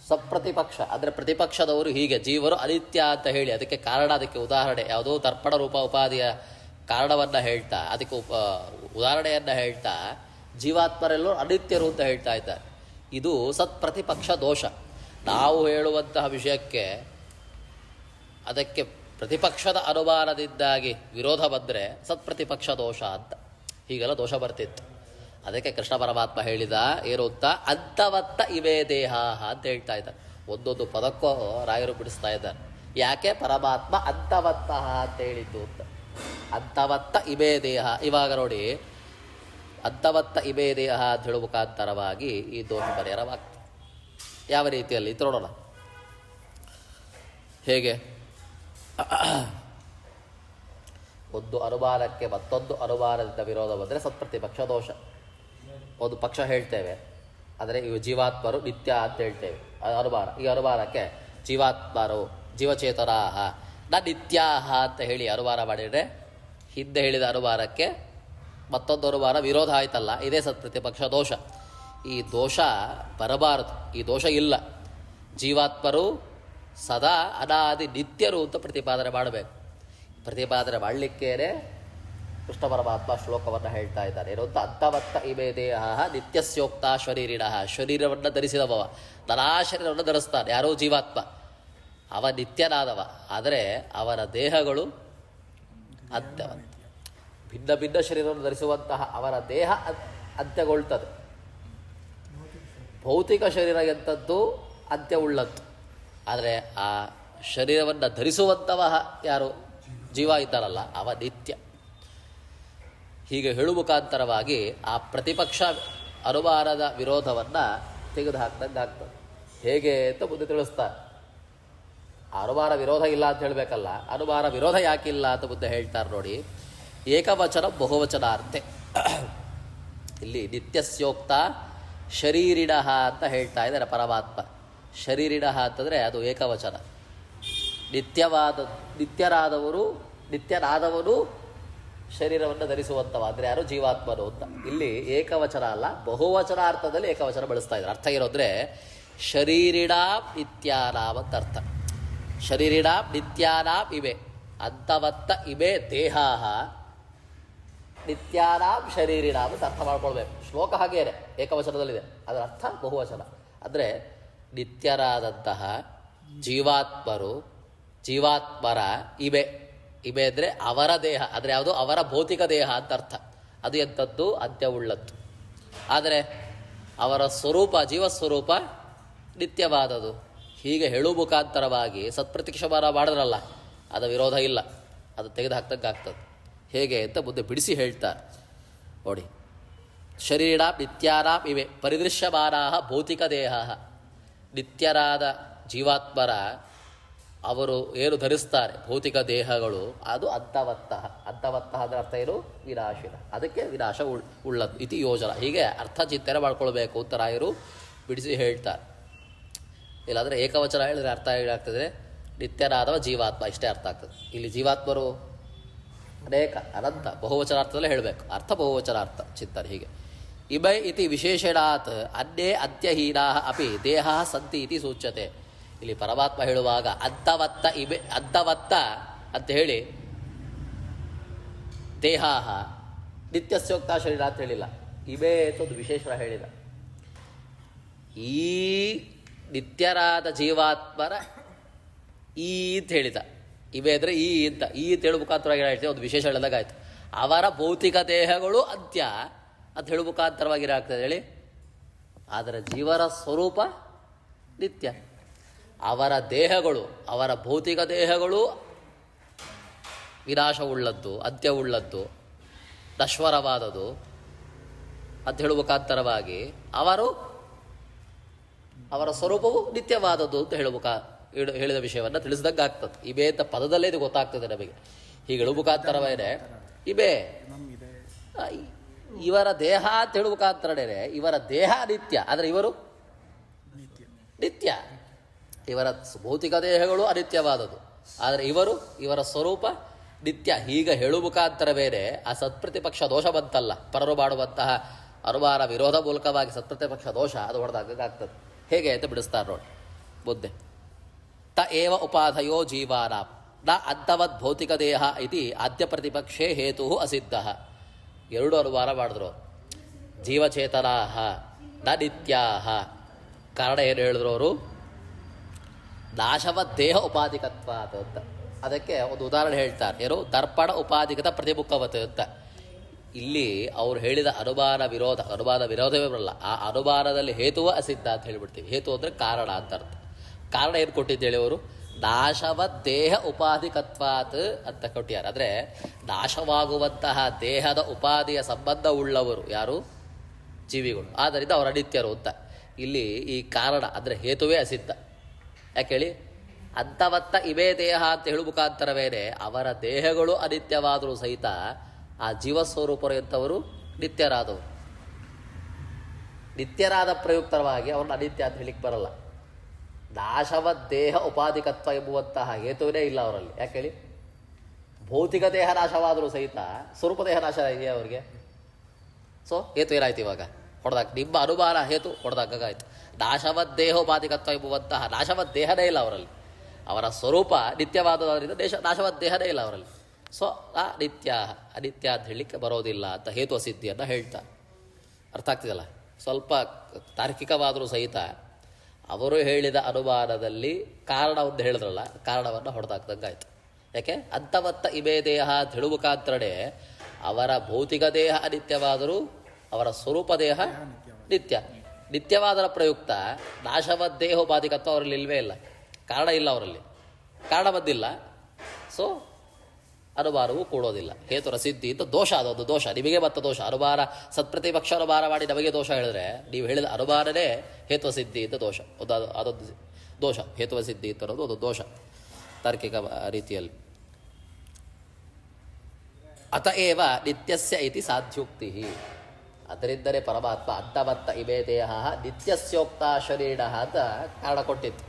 ಸಪ್ರತಿಪಕ್ಷ ಅಂದರೆ ಪ್ರತಿಪಕ್ಷದವರು ಹೀಗೆ ಜೀವರು ಅನಿತ್ಯ ಅಂತ ಹೇಳಿ ಅದಕ್ಕೆ ಕಾರಣ, ಅದಕ್ಕೆ ಉದಾಹರಣೆ ಯಾವುದೋ ತರ್ಪಣ ರೂಪ ಉಪಾಧಿಯ ಕಾರಣವನ್ನು ಹೇಳ್ತಾ, ಅದಕ್ಕೆ ಉದಾಹರಣೆಯನ್ನು ಹೇಳ್ತಾ ಜೀವಾತ್ಮರೆಲ್ಲರೂ ಅನಿತ್ಯರು ಅಂತ ಹೇಳ್ತಾ ಇದ್ದಾರೆ. ಇದು ಸತ್ಪ್ರತಿಪಕ್ಷ ದೋಷ. ನಾವು ಹೇಳುವಂತಹ ವಿಷಯಕ್ಕೆ ಅದಕ್ಕೆ ಪ್ರತಿಪಕ್ಷದ ಅನುಮಾನದಿಂದಾಗಿ ವಿರೋಧ ಬಂದರೆ ಸತ್ಪ್ರತಿಪಕ್ಷ ದೋಷ ಅಂತ. ಹೀಗೆಲ್ಲ ದೋಷ ಬರ್ತಿತ್ತು. ಅದಕ್ಕೆ ಕೃಷ್ಣ ಪರಮಾತ್ಮ ಹೇಳಿದ ಏನು ಅಂತ, ಅಂತವತ್ತ ಇವೇ ದೇಹ ಅಂತ ಹೇಳ್ತಾ ಇದ್ದಾರೆ. ಒಂದೊಂದು ಪದಕ್ಕೂ ರಾಯರು ಬಿಡಿಸ್ತಾ ಇದ್ದಾರೆ. ಯಾಕೆ ಪರಮಾತ್ಮ ಅಂತವತ್ತಃ ಅಂತ ಹೇಳಿದ್ದು ಅಂತ. ಅಂತವತ್ತ ಇವೇ ದೇಹ. ಇವಾಗ ನೋಡಿ, ಅಂತವತ್ತ ಇವೇ ದೇಹ ಅಂತ ಹೇಳುವ ಮುಖಾಂತರವಾಗಿ ಈ ದೋಷ ಪರಿಹಾರವಾಗ್ತದೆ. ಯಾವ ರೀತಿಯಲ್ಲಿ ಇದು ನೋಡೋಣ. ಹೇಗೆ ಒಂದು ಅನುಮಾನಕ್ಕೆ ಮತ್ತೊಂದು ಅನುಮಾನದಿಂದ ವಿರೋಧ ಬಂದರೆ ಸತ್ಪ್ರತಿಪಕ್ಷ ದೋಷ. ಒಂದು ಪಕ್ಷ ಹೇಳ್ತೇವೆ, ಆದರೆ ಇವು ಜೀವಾತ್ಮರು ನಿತ್ಯ ಅಂತ ಹೇಳ್ತೇವೆ ಅನುಮಾನ. ಈ ಅನುಮಾನಕ್ಕೆ ಜೀವಾತ್ಮರು ಜೀವಚೇತನಾಹ ನ ನಿತ್ಯಾಹ ಅಂತ ಹೇಳಿ ಅನುಮಾನ ಮಾಡಿದರೆ ಹಿಂದೆ ಹೇಳಿದ ಅನುಮಾನಕ್ಕೆ ಮತ್ತೊಂದು ಅನುಮಾನ ವಿರೋಧ ಆಯ್ತಲ್ಲ, ಇದೇ ಸತ್ಪ್ರತಿಪಕ್ಷ ದೋಷ. ಈ ದೋಷ ಬರಬಾರದು. ಈ ದೋಷ ಇಲ್ಲ. ಜೀವಾತ್ಮರು ಸದಾ ಅನಾದಿ ನಿತ್ಯರು ಅಂತ ಪ್ರತಿಪಾದನೆ ಮಾಡಬೇಕು. ಪ್ರತಿಪಾದನೆ ಮಾಡಲಿಕ್ಕೇನೆ ಕೃಷ್ಣ ಪರಮಾತ್ಮ ಶ್ಲೋಕವನ್ನು ಹೇಳ್ತಾ ಇದ್ದಾರೆ. ಏನು ಅಂತ, ಅಂತವತ್ತ ಇಮೇ ದೇಹ ನಿತ್ಯಸ್ಯೋಕ್ತ ಶರೀರಿಣ. ಶರೀರವನ್ನು ಧರಿಸಿದವ, ನಾನಾ ಶರೀರವನ್ನು ಧರಿಸ್ತಾನೆ. ಯಾರೋ ಜೀವಾತ್ಮ, ಅವ ನಿತ್ಯನಾದವ. ಆದರೆ ಅವನ ದೇಹಗಳು ಅಂತ್ಯವಂತ. ಭಿನ್ನ ಭಿನ್ನ ಶರೀರವನ್ನು ಧರಿಸುವಂತಹ ಅವನ ದೇಹ ಅಂತ್ಯಗೊಳ್ತದೆ. ಭೌತಿಕ ಶರೀರ ಎಂಥದ್ದು ಅಂತ್ಯವುಳ್ಳದ್ದು. ಆದರೆ ಆ ಶರೀರವನ್ನು ಧರಿಸುವಂಥವ ಯಾರು? ಜೀವ ಇದ್ದಾರಲ್ಲ, ಅವ ನಿತ್ಯ. ಹೀಗೆ ಹೇಳುವ ಮುಖಾಂತರವಾಗಿ ಆ ಪ್ರತಿಪಕ್ಷ ಅನುಮಾನದ ವಿರೋಧವನ್ನು ತೆಗೆದು ಹಾಕ್ದಂಗೆ ಆಗ್ತದೆ. ಹೇಗೆ ಅಂತ ಮುಂದೆ ತಿಳಿಸ್ತಾರೆ. ಅನುಮಾನ ವಿರೋಧ ಇಲ್ಲ ಅಂತ ಹೇಳಬೇಕಲ್ಲ, ಅನುಮಾನ ವಿರೋಧ ಯಾಕಿಲ್ಲ ಅಂತ ಮುಂದೆ ಹೇಳ್ತಾರೆ ನೋಡಿ. ಏಕವಚನ ಬಹುವಚನಾರ್ಥೆ. ಇಲ್ಲಿ ನಿತ್ಯಸ್ಯೋಕ್ತ ಶರೀರಿಣ ಅಂತ ಹೇಳ್ತಾ ಇದ್ದಾರೆ ಪರಮಾತ್ಮ. ಶರೀರಿಣ ಅಂತಂದರೆ ಅದು ಏಕವಚನ. ನಿತ್ಯನಾದವನು ಶರೀರವನ್ನು ಧರಿಸುವಂಥವ ಅಂದರೆ ಯಾರು? ಜೀವಾತ್ಮನು ಅಂತ. ಇಲ್ಲಿ ಏಕವಚನ ಅಲ್ಲ, ಬಹುವಚನಾರ್ಥದಲ್ಲಿ ಏಕವಚನ ಬಳಸ್ತಾ ಇದ್ದಾರೆ. ಅರ್ಥ ಇರೋದ್ರೆ ಶರೀರಿಣಾಂ ನಿತ್ಯಾನಾಂ ಅಂತ ಅರ್ಥ. ಶರೀರಿಣಾಂ ನಿತ್ಯಾನಾಂ ಇವೆ ಅಂತವತ್ತ ಇವೆ ದೇಹಾಹ ನಿತ್ಯಾನಾಂ ಶರೀರಿಣಾಂ ಅಂತ ಅರ್ಥ ಮಾಡ್ಕೊಳ್ಬೇಕು. ಶ್ಲೋಕ ಹಾಗೇನೆ ಏಕವಚನದಲ್ಲಿದೆ, ಅದರ ಅರ್ಥ ಬಹುವಚನ. ಅಂದರೆ ನಿತ್ಯರಾದಂತಹ ಜೀವಾತ್ಮರ ಇವೆ ಇಬೆ ಅಂದರೆ ಅವರ ದೇಹ, ಆದರೆ ಯಾವುದು ಅವರ ಭೌತಿಕ ದೇಹ ಅಂತ ಅರ್ಥ. ಅದು ಎಂಥದ್ದು? ಅಂತ್ಯವುಳ್ಳದ್ದು. ಆದರೆ ಅವರ ಸ್ವರೂಪ, ಜೀವಸ್ವರೂಪ ನಿತ್ಯವಾದದು. ಹೀಗೆ ಹೇಳುವ ಮುಖಾಂತರವಾಗಿ ಸತ್ಪ್ರತಿಕ್ಷಮಾನ ಮಾಡಿದ್ರಲ್ಲ, ಅದು ವಿರೋಧ ಇಲ್ಲ, ಅದು ತೆಗೆದು ಹಾಕ್ತಕ್ಕಾಗ್ತದೆ. ಹೇಗೆ ಅಂತ ಮುಂದೆ ಬಿಡಿಸಿ ಹೇಳ್ತಾರೆ ನೋಡಿ. ಶರೀರ ನಿತ್ಯಾನಾಂ ಇವೆ ಪರಿದೃಶ್ಯಮಾನಾ ಭೌತಿಕ ದೇಹ. ನಿತ್ಯರಾದ ಜೀವಾತ್ಮರ ಅವರು ಏನು ಧರಿಸ್ತಾರೆ ಭೌತಿಕ ದೇಹಗಳು, ಅದು ಅಂತವತ್ತಃ. ಅಂತವತ್ತಃ ಅದರ ಅರ್ಥ ಏನು? ವಿನಾಶಿನ. ಅದಕ್ಕೆ ವಿನಾಶ ಉಳ್ಳದ್ದು ಇತಿ ಯೋಜನ. ಹೀಗೆ ಅರ್ಥ ಚಿಂತನೆ ಮಾಡ್ಕೊಳ್ಬೇಕು ಅಂತ ರಾಯರು ಬಿಡಿಸಿ ಹೇಳ್ತಾರೆ. ಇಲ್ಲಾಂದರೆ ಏಕವಚನ ಹೇಳಿದ್ರೆ ಅರ್ಥ ಏನಾಗ್ತದೆ? ನಿತ್ಯನಾದವ ಜೀವಾತ್ಮ, ಇಷ್ಟೇ ಅರ್ಥ ಆಗ್ತದೆ. ಇಲ್ಲಿ ಜೀವಾತ್ಮರು ಅನೇಕ ಅನಂತ ಬಹುವಚನಾರ್ಥದಲ್ಲೇ ಹೇಳಬೇಕು. ಅರ್ಥ ಬಹುವಚನಾರ್ಥ ಚಿಂತನೆ. ಹೀಗೆ ಇಬೈ ಇತಿ ವಿಶೇಷಣಾತ್ ಅನ್ಯೇ ಅಂತ್ಯಹೀನಾ ಅಪಿ ದೇಹ ಸಂತಿ ಇತಿ ಸೂಚ್ಯತೆ. ಇಲ್ಲಿ ಪರಮಾತ್ಮ ಹೇಳುವಾಗ ಅಂತವತ್ತ ಇಬೆ ಅಂತವತ್ತ ಅಂತ ಹೇಳಿ ದೇಹ ನಿತ್ಯಸ್ಯೋಕ್ತ ಶರೀರ ಅಂತ ಹೇಳಿಲ್ಲ. ಇಬೆ ಅಂತ ಒಂದು ವಿಶೇಷಣ ಹೇಳಿದ. ಈ ನಿತ್ಯರಾದ ಜೀವಾತ್ಮರ ಈ ಅಂತ ಹೇಳಿದ. ಇವೆ ಅಂದರೆ ಈ ಅಂತ ಹೇಳುವ ಮುಖಾಂತರವಾಗಿ ಹೇಳ್ತೀವಿ, ಒಂದು ವಿಶೇಷ ಹೇಳಿದಾಗಾಯ್ತು. ಅವರ ಭೌತಿಕ ದೇಹಗಳು ಅಂತ್ಯ ಅಂತ ಹೇಳುವ ಮುಖಾಂತರವಾಗಿ ಏನಾಗ್ತದೆ ಹೇಳಿ? ಆದರೆ ಜೀವರ ಸ್ವರೂಪ ನಿತ್ಯ. ಅವರ ದೇಹಗಳು, ಅವರ ಭೌತಿಕ ದೇಹಗಳು ವಿನಾಶವುಳ್ಳದ್ದು, ಅಂತ್ಯವುಳ್ಳದ್ದು, ನಶ್ವರವಾದದು ಅಂತ ಹೇಳುವ ಮುಖಾಂತರವಾಗಿ ಅವರ ಸ್ವರೂಪವು ನಿತ್ಯವಾದದ್ದು ಅಂತ ಹೇಳಿದ ವಿಷಯವನ್ನು ತಿಳಿಸಿದಂಗೆ ಆಗ್ತದೆ. ಇಬೆ ಅಂತ ಪದದಲ್ಲೇ ಇದು ಗೊತ್ತಾಗ್ತದೆ ನಮಗೆ. ಹೀಗೆ ಹೇಳುವ ಮುಖಾಂತರವೇನೆ ಇಬೆ ಇವರ ದೇಹ ಅಂತ ಹೇಳುವ ಮುಖಾಂತರನೇ ಇವರ ದೇಹ ನಿತ್ಯ, ಆದರೆ ಇವರು ನಿತ್ಯ. ಇವರ ಭೌತಿಕ ದೇಹಗಳು ಅನಿತ್ಯವಾದದ್ದು, ಆದರೆ ಇವರ ಸ್ವರೂಪ ನಿತ್ಯ. ಹೀಗೆ ಹೇಳುವ ಮುಖಾಂತರವೇನೆ ಆ ಸತ್ಪ್ರತಿಪಕ್ಷ ದೋಷ ಬಂತಲ್ಲ, ಪರರು ಮಾಡುವಂತಹ ಅನುಮಾನ ವಿರೋಧ ಮೂಲಕವಾಗಿ ಸತ್ಪ್ರತಿಪಕ್ಷ ದೋಷ ಅದು ಹೊಡೆದಾಗ್ತದೆ. ಹೇಗೆ ಅಂತ ಬಿಡಿಸ್ತಾರೆ ನೋಡಿ ಬುದ್ಧೆ. ತ ಏವ ಉಪಾಧಯೋ ಜೀವಾನಾಂ ನ ಅಂತವದ್ ಭೌತಿಕ ದೇಹ ಇತಿ ಆದ್ಯ ಪ್ರತಿಪಕ್ಷೇ ಹೇತು ಅಸಿದ್ಧ. ಎರಡು ಅನುಮಾನ ಮಾಡಿದ್ರು. ಜೀವಚೇತನಾ ನ ನಿತ್ಯಾ. ಕಾರಣ ಏನು ಹೇಳಿದ್ರು ಅವರು? ನಾಶವದ್ ದೇಹ ಉಪಾಧಿಕತ್ವ ಅಂತ. ಅದಕ್ಕೆ ಒಂದು ಉದಾಹರಣೆ ಹೇಳ್ತಾರೆ. ಏನು? ದರ್ಪಣ ಉಪಾಧಿಕತ ಪ್ರತಿಮುಖವತ್ ಅಂತ. ಇಲ್ಲಿ ಅವ್ರು ಹೇಳಿದ ಅನುಮಾನ ವಿರೋಧವೇ ಬರಲ್ಲ. ಆ ಅನುಮಾನದಲ್ಲಿ ಹೇತುವ ಅಸಿದ್ಧ ಅಂತ ಹೇಳಿಬಿಡ್ತೀವಿ. ಹೇತು ಅಂದರೆ ಕಾರಣ ಅಂತ ಅರ್ಥ. ಕಾರಣ ಏನು ಕೊಟ್ಟಿದ್ದೇಳಿ ಅವರು? ನಾಶವದ್ ದೇಹ ಉಪಾಧಿಕತ್ವಾತ್ ಅಂತ ಕೊಟ್ಟಿದ್ದಾರೆ. ಅಂದರೆ ನಾಶವಾಗುವಂತಹ ದೇಹದ ಉಪಾಧಿಯ ಸಂಬಂಧ ಉಳ್ಳವರು ಯಾರು? ಜೀವಿಗಳು. ಆದ್ದರಿಂದ ಅವರು ಅನಿತ್ಯರು ಅಂತ. ಇಲ್ಲಿ ಈ ಕಾರಣ ಅಂದರೆ ಹೇತುವೇ ಅಸಿದ್ಧ. ಯಾಕೆ ಹೇಳಿ? ಅಂತವತ್ತ ಇವೇ ದೇಹ ಅಂತ ಹೇಳುವ ಮುಖಾಂತರವೇನೆ ಅವರ ದೇಹಗಳು ಅನಿತ್ಯವಾದರೂ ಸಹಿತ ಆ ಜೀವಸ್ವರೂಪರು ಎಂಥವರು? ನಿತ್ಯರಾದವರು. ನಿತ್ಯರಾದ ಪ್ರಯುಕ್ತವಾಗಿ ಅವ್ರನ್ನ ಅನಿತ್ಯ ಅಂತ ಹೇಳಿಕ್ಕೆ ಬರಲ್ಲ. ನಾಶವ ದೇಹ ಉಪಾಧಿಕತ್ವ ಎಂಬುವಂತಹ ಹೇತುವೇ ಇಲ್ಲ ಅವರಲ್ಲಿ. ಯಾಕೆ ಹೇಳಿ? ಭೌತಿಕ ದೇಹ ನಾಶವಾದರೂ ಸಹಿತ ಸ್ವರೂಪ ದೇಹ ನಾಶ ಇದೆಯಾ ಅವರಿಗೆ? ಸೊ ಹೇತು ಏನಾಯ್ತು ಇವಾಗ? ಹೊಡೆದಾಕ ನಿಮ್ಮ ಅನುಮಾನ ಹೇತು ಹೊಡೆದಾಕಾಯ್ತು. ನಾಶವದ್ ದೇಹ ಉಪಾಧಿಕತ್ವ ಎಂಬುವಂತಹ ನಾಶವದ್ ದೇಹನೇ ಇಲ್ಲ ಅವರಲ್ಲಿ. ಅವರ ಸ್ವರೂಪ ನಿತ್ಯವಾದದ್ರಿಂದ ನಾಶವದ್ ದೇಹನೇ ಇಲ್ಲ ಅವರಲ್ಲಿ. ಸೊ ಅನಿತ್ಯ ಅಂತ ಹೇಳಲಿಕ್ಕೆ ಬರೋದಿಲ್ಲ ಅಂತ ಹೇತು ಅಸಿದ್ಧಿಯನ್ನು ಹೇಳ್ತಾರೆ. ಅರ್ಥ ಆಗ್ತಿದಲ್ಲ? ಸ್ವಲ್ಪ ತಾರ್ಕಿಕವಾದರೂ ಸಹಿತ ಅವರು ಹೇಳಿದ ಅನುಮಾನದಲ್ಲಿ ಕಾರಣವನ್ನು ಹೇಳಿದ್ರಲ್ಲ, ಕಾರಣವನ್ನು ಹೊಡೆದಾಕ್ದಂಗಾಯ್ತು. ಯಾಕೆ? ಅಂತವತ್ತ ಇಬೇ ದೇಹ ಅಂತ ಹೇಳುವ ಮುಖಾಂತರನೇ ಅವರ ಭೌತಿಕ ದೇಹ ಅನಿತ್ಯವಾದರೂ ಅವರ ಸ್ವರೂಪ ದೇಹ ನಿತ್ಯವಾದರ ಪ್ರಯುಕ್ತ ನಾಶವದ್ ದೇಹ ಬಾಧಿಕತ್ವ ಅವರಲ್ಲಿ ಇಲ್ಲವೇ ಇಲ್ಲ. ಕಾರಣ ಇಲ್ಲ ಅವರಲ್ಲಿ, ಕಾರಣ ಬಂದಿಲ್ಲ. ಸೊ ಅನುಮಾನವೂ ಕೂಡೋದಿಲ್ಲ. ಹೇತು ರಸಿದ್ಧಿ ಅಂತ ದೋಷ, ಅದೊಂದು ದೋಷ. ನಿಮಗೆ ಮತ್ತೆ ದೋಷ. ಅನುಮಾನ ಸತ್ಪ್ರತಿಪಕ್ಷ ಅನುಮಾನ ಮಾಡಿ ನಮಗೆ ದೋಷ ಹೇಳಿದ್ರೆ ನೀವು ಹೇಳಿದ ಅನುಮಾನನೇ ಹೇತ್ವ ಸಿದ್ಧಿ ಅಂತ ದೋಷ. ಅದೊಂದು ದೋಷ. ಹೇತ್ವ ಸಿದ್ಧಿ ಅಂತ ಅನ್ನೋದು ಒಂದು ದೋಷ ತಾರ್ಕಿಕ ರೀತಿಯಲ್ಲಿ. ಅತಏವ ನಿತ್ಯಸ್ಯ ಇತಿ ಸಾಧ್ಯೋಕ್ತಿ. ಅದರಿಂದಲೇ ಪರಮಾತ್ಮ ಅಂತವತ್ತ ಇಮೇ ದೇಹ ನಿತ್ಯಸ್ಯೋಕ್ತ ಶರೀರ ಅಂತ ಕಾರಣ ಕೊಟ್ಟಿತ್ತು.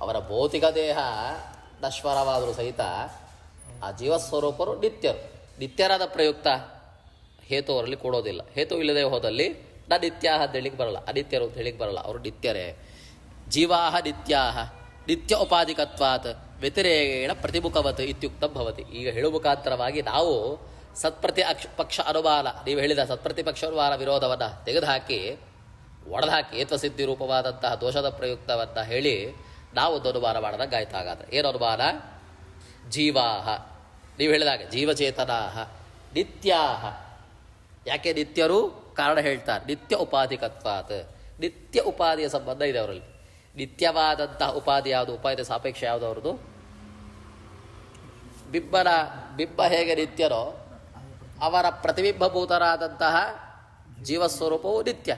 ಅವರ ಭೌತಿಕ ದೇಹ ನಶ್ವರವಾದರೂ ಸಹಿತ ಆ ಜೀವಸ್ವರೂಪರು ನಿತ್ಯರಾದ ಪ್ರಯುಕ್ತ ಹೇತು ಅವರಲ್ಲಿ ಕೊಡೋದಿಲ್ಲ. ಹೇತು ಇಲ್ಲದೆ ಹೋದಲ್ಲಿ ನಾ ನಿತ್ಯ ಅಂತ ಹೇಳಿಕ್ಕೆ ಬರಲ್ಲ, ಅನಿತ್ಯರು ಅಂತ ಹೇಳಿಕ್ಕೆ ಬರಲ್ಲ. ಅವರು ನಿತ್ಯರೇ. ಜೀವಾಹ ನಿತ್ಯಾಹ ನಿತ್ಯ ಉಪಾಧಿಕತ್ವಾತ್ ವ್ಯತಿರೇಕೇಣ ಪ್ರತಿಮುಖವತ್ ಇತ್ಯುಕ್ತಂ ಭವತಿ. ಈಗ ಹೇಳುವ ಮುಖಾಂತರವಾಗಿ ನಾವು ಪಕ್ಷ ಅನುಮಾನ, ನೀವು ಹೇಳಿದ ಸತ್ಪ್ರತಿಪಕ್ಷ ಅನುಮಾನ ವಿರೋಧವನ್ನು ತೆಗೆದುಹಾಕಿ ಒಡೆದುಹಾಕಿ ಏತ್ವಸಿದ್ಧಿ ರೂಪವಾದಂತಹ ದೋಷದ ಪ್ರಯುಕ್ತವನ್ನು ಹೇಳಿ ನಾವು ಒಂದು ಅನುಮಾನ ಮಾಡಿದಾಗ ಆಯ್ತು. ಹಾಗಾದ್ರೆ ಏನು ಅನುಮಾನ? ಜೀವಾಹ, ನೀವು ಹೇಳಿದಾಗ ಜೀವಚೇತನಾಹ ನಿತ್ಯಾಹ. ಯಾಕೆ ನಿತ್ಯರು? ಕಾರಣ ಹೇಳ್ತಾರೆ, ನಿತ್ಯ ಉಪಾಧಿಕತ್ವಾತ್. ನಿತ್ಯ ಉಪಾಧಿಯ ಸಂಬಂಧ ಇದೆ ಅವರಲ್ಲಿ. ನಿತ್ಯವಾದಂತಹ ಉಪಾಧಿ ಯಾವುದು? ಉಪಾಧಿಯ ಸಾಪೇಕ್ಷ ಯಾವುದು ಅವ್ರದ್ದು? ಬಿಂಬ ಹೇಗೆ ನಿತ್ಯನೋ ಅವರ ಪ್ರತಿಬಿಂಬಭೂತರಾದಂತಹ ಜೀವಸ್ವರೂಪವು ನಿತ್ಯ.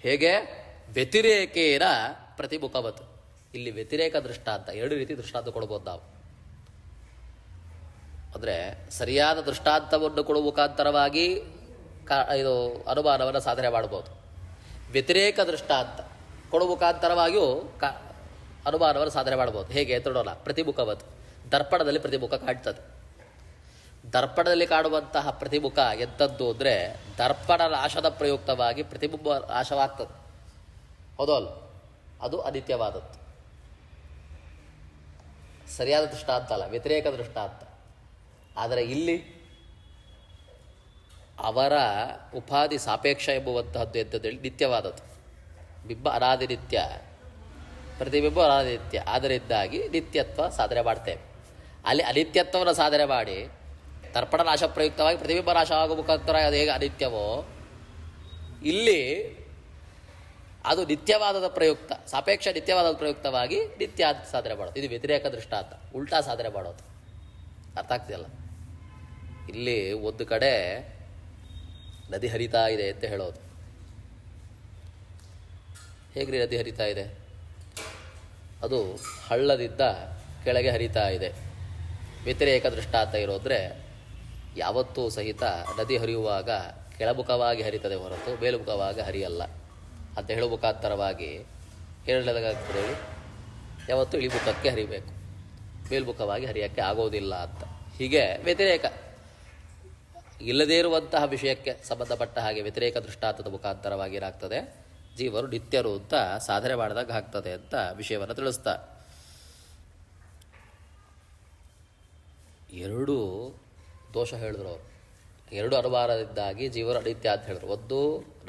ಹೇಗೆ? ವ್ಯತಿರೇಕೇನ ಪ್ರತಿಮುಖವತ್. ಇಲ್ಲಿ ವ್ಯತಿರೇಕ ದೃಷ್ಟಾಂತ, ಎರಡು ರೀತಿ ದೃಷ್ಟಾಂತ ಕೊಡ್ಬೋದು ನಾವು. ಅಂದರೆ ಸರಿಯಾದ ದೃಷ್ಟಾಂತವನ್ನು ಕೊಡುವ ಮುಖಾಂತರವಾಗಿ ಇದು ಅನುಮಾನವನ್ನು ಸಾಧನೆ ಮಾಡ್ಬೋದು. ವ್ಯತಿರೇಕ ದೃಷ್ಟಾಂತ ಕೊಡುವ ಮುಖಾಂತರವಾಗಿಯೂ ಅನುಮಾನವನ್ನು ಸಾಧನೆ ಮಾಡ್ಬೋದು. ಹೇಗೆ ಅಂತ ನೋಡೋಣ. ಪ್ರತಿಮುಖವತ್, ದರ್ಪಣದಲ್ಲಿ ಪ್ರತಿಮುಖ ಕಾಣ್ತದೆ. ದರ್ಪಣದಲ್ಲಿ ಕಾಣುವಂತಹ ಪ್ರತಿಮುಖ ಎಂಥದ್ದು ಅಂದರೆ ದರ್ಪಣ ನಾಶದ ಪ್ರಯುಕ್ತವಾಗಿ ಪ್ರತಿಬಿಂಬ ನಾಶವಾಗ್ತದೆ. ಹೌದು ಅಲ್ಲ? ಅದು ಅನಿತ್ಯವಾದದ್ದು. ಸರಿಯಾದ ದೃಷ್ಟಾಂತ ಅಲ್ಲ, ವ್ಯತಿರೇಕ ದೃಷ್ಟಾಂತ. ಆದರೆ ಇಲ್ಲಿ ಅವರ ಉಪಾಧಿ ಸಾಪೇಕ್ಷ ಎಂಬುವಂತಹದ್ದು ಎಂಥದ್ದೇಳಿ ನಿತ್ಯವಾದದ್ದು. ಬಿಂಬ ಅನಾದಿ ನಿತ್ಯ, ಪ್ರತಿಬಿಂಬ ಅನಾದಿ ನಿತ್ಯ. ಆದ್ದರಿಂದಾಗಿ ನಿತ್ಯತ್ವ ಸಾಧನೆ ಮಾಡ್ತೇವೆ. ಅಲ್ಲಿ ಅನಿತ್ಯತ್ವವನ್ನು ಸಾಧನೆ ಮಾಡಿ ದರ್ಪಣ ನಾಶ ಪ್ರಯುಕ್ತವಾಗಿ ಪ್ರತಿಬಿಂಬ ನಾಶ ಆಗುವ ಮುಖಾಂತರ ಅದು ಹೇಗೆ ಅನಿತ್ಯವೋ, ಇಲ್ಲಿ ಅದು ನಿತ್ಯವಾದದ ಪ್ರಯುಕ್ತ, ಸಾಪೇಕ್ಷ ನಿತ್ಯವಾದದ ಪ್ರಯುಕ್ತವಾಗಿ ನಿತ್ಯ ಅಂತ ಸಾಧನೆ ಮಾಡೋದು. ಇದು ವ್ಯತಿರೇಕ ದೃಷ್ಟಾಂತ, ಉಲ್ಟಾ ಸಾಧನೆ ಮಾಡೋದು. ಅರ್ಥ ಆಗ್ತಿದೆಯಲ್ಲ? ಇಲ್ಲಿ ಒಂದು ಕಡೆ ನದಿ ಹರಿತಾ ಇದೆ ಅಂತ ಹೇಳೋದು. ಹೇಗ್ರಿ ನದಿ ಹರಿತಾ ಇದೆ? ಅದು ಹಳ್ಳದಿಂದ ಕೆಳಗೆ ಹರಿತಾ ಇದೆ. ವ್ಯತಿರೇಕ ದೃಷ್ಟಾಂತ ಇರೋದ್ರೆ ಯಾವತ್ತೂ ಸಹಿತ ನದಿ ಹರಿಯುವಾಗ ಕೆಳಮುಖವಾಗಿ ಹರಿತದೆ ಹೊರತು ಮೇಲ್ಮುಖವಾಗಿ ಹರಿಯಲ್ಲ ಅಂತ ಹೇಳುವ ಮುಖಾಂತರವಾಗಿ ಹೇಳಲಾಗ್ತದೆ. ಹೇಳಿ, ಯಾವತ್ತೂ ಇಳಿಮುಖಕ್ಕೆ ಹರಿಬೇಕು, ಮೇಲ್ಮುಖವಾಗಿ ಹರಿಯೋಕ್ಕೆ ಆಗೋದಿಲ್ಲ ಅಂತ. ಹೀಗೆ ವ್ಯತಿರೇಕ ಇಲ್ಲದೇ ಇರುವಂತಹ ವಿಷಯಕ್ಕೆ ಸಂಬಂಧಪಟ್ಟ ಹಾಗೆ ವ್ಯತಿರೇಕ ದೃಷ್ಟಾಂತದ ಮುಖಾಂತರವಾಗಿ ಏನಾಗ್ತದೆ, ಜೀವರು ನಿತ್ಯರು ಅಂತ ಸಾಧನೆ ಮಾಡಿದಾಗ ಆಗ್ತದೆ ಅಂತ ವಿಷಯವನ್ನು ತಿಳಿಸ್ತಾ, ಎರಡೂ ದೋಷ ಹೇಳಿದ್ರು ಅವರು. ಎರಡು ಅನುಮಾನದಿಂದಾಗಿ ಜೀವರು ಅನಿತ್ಯ ಅಂತ ಹೇಳಿದ್ರು. ಒಂದು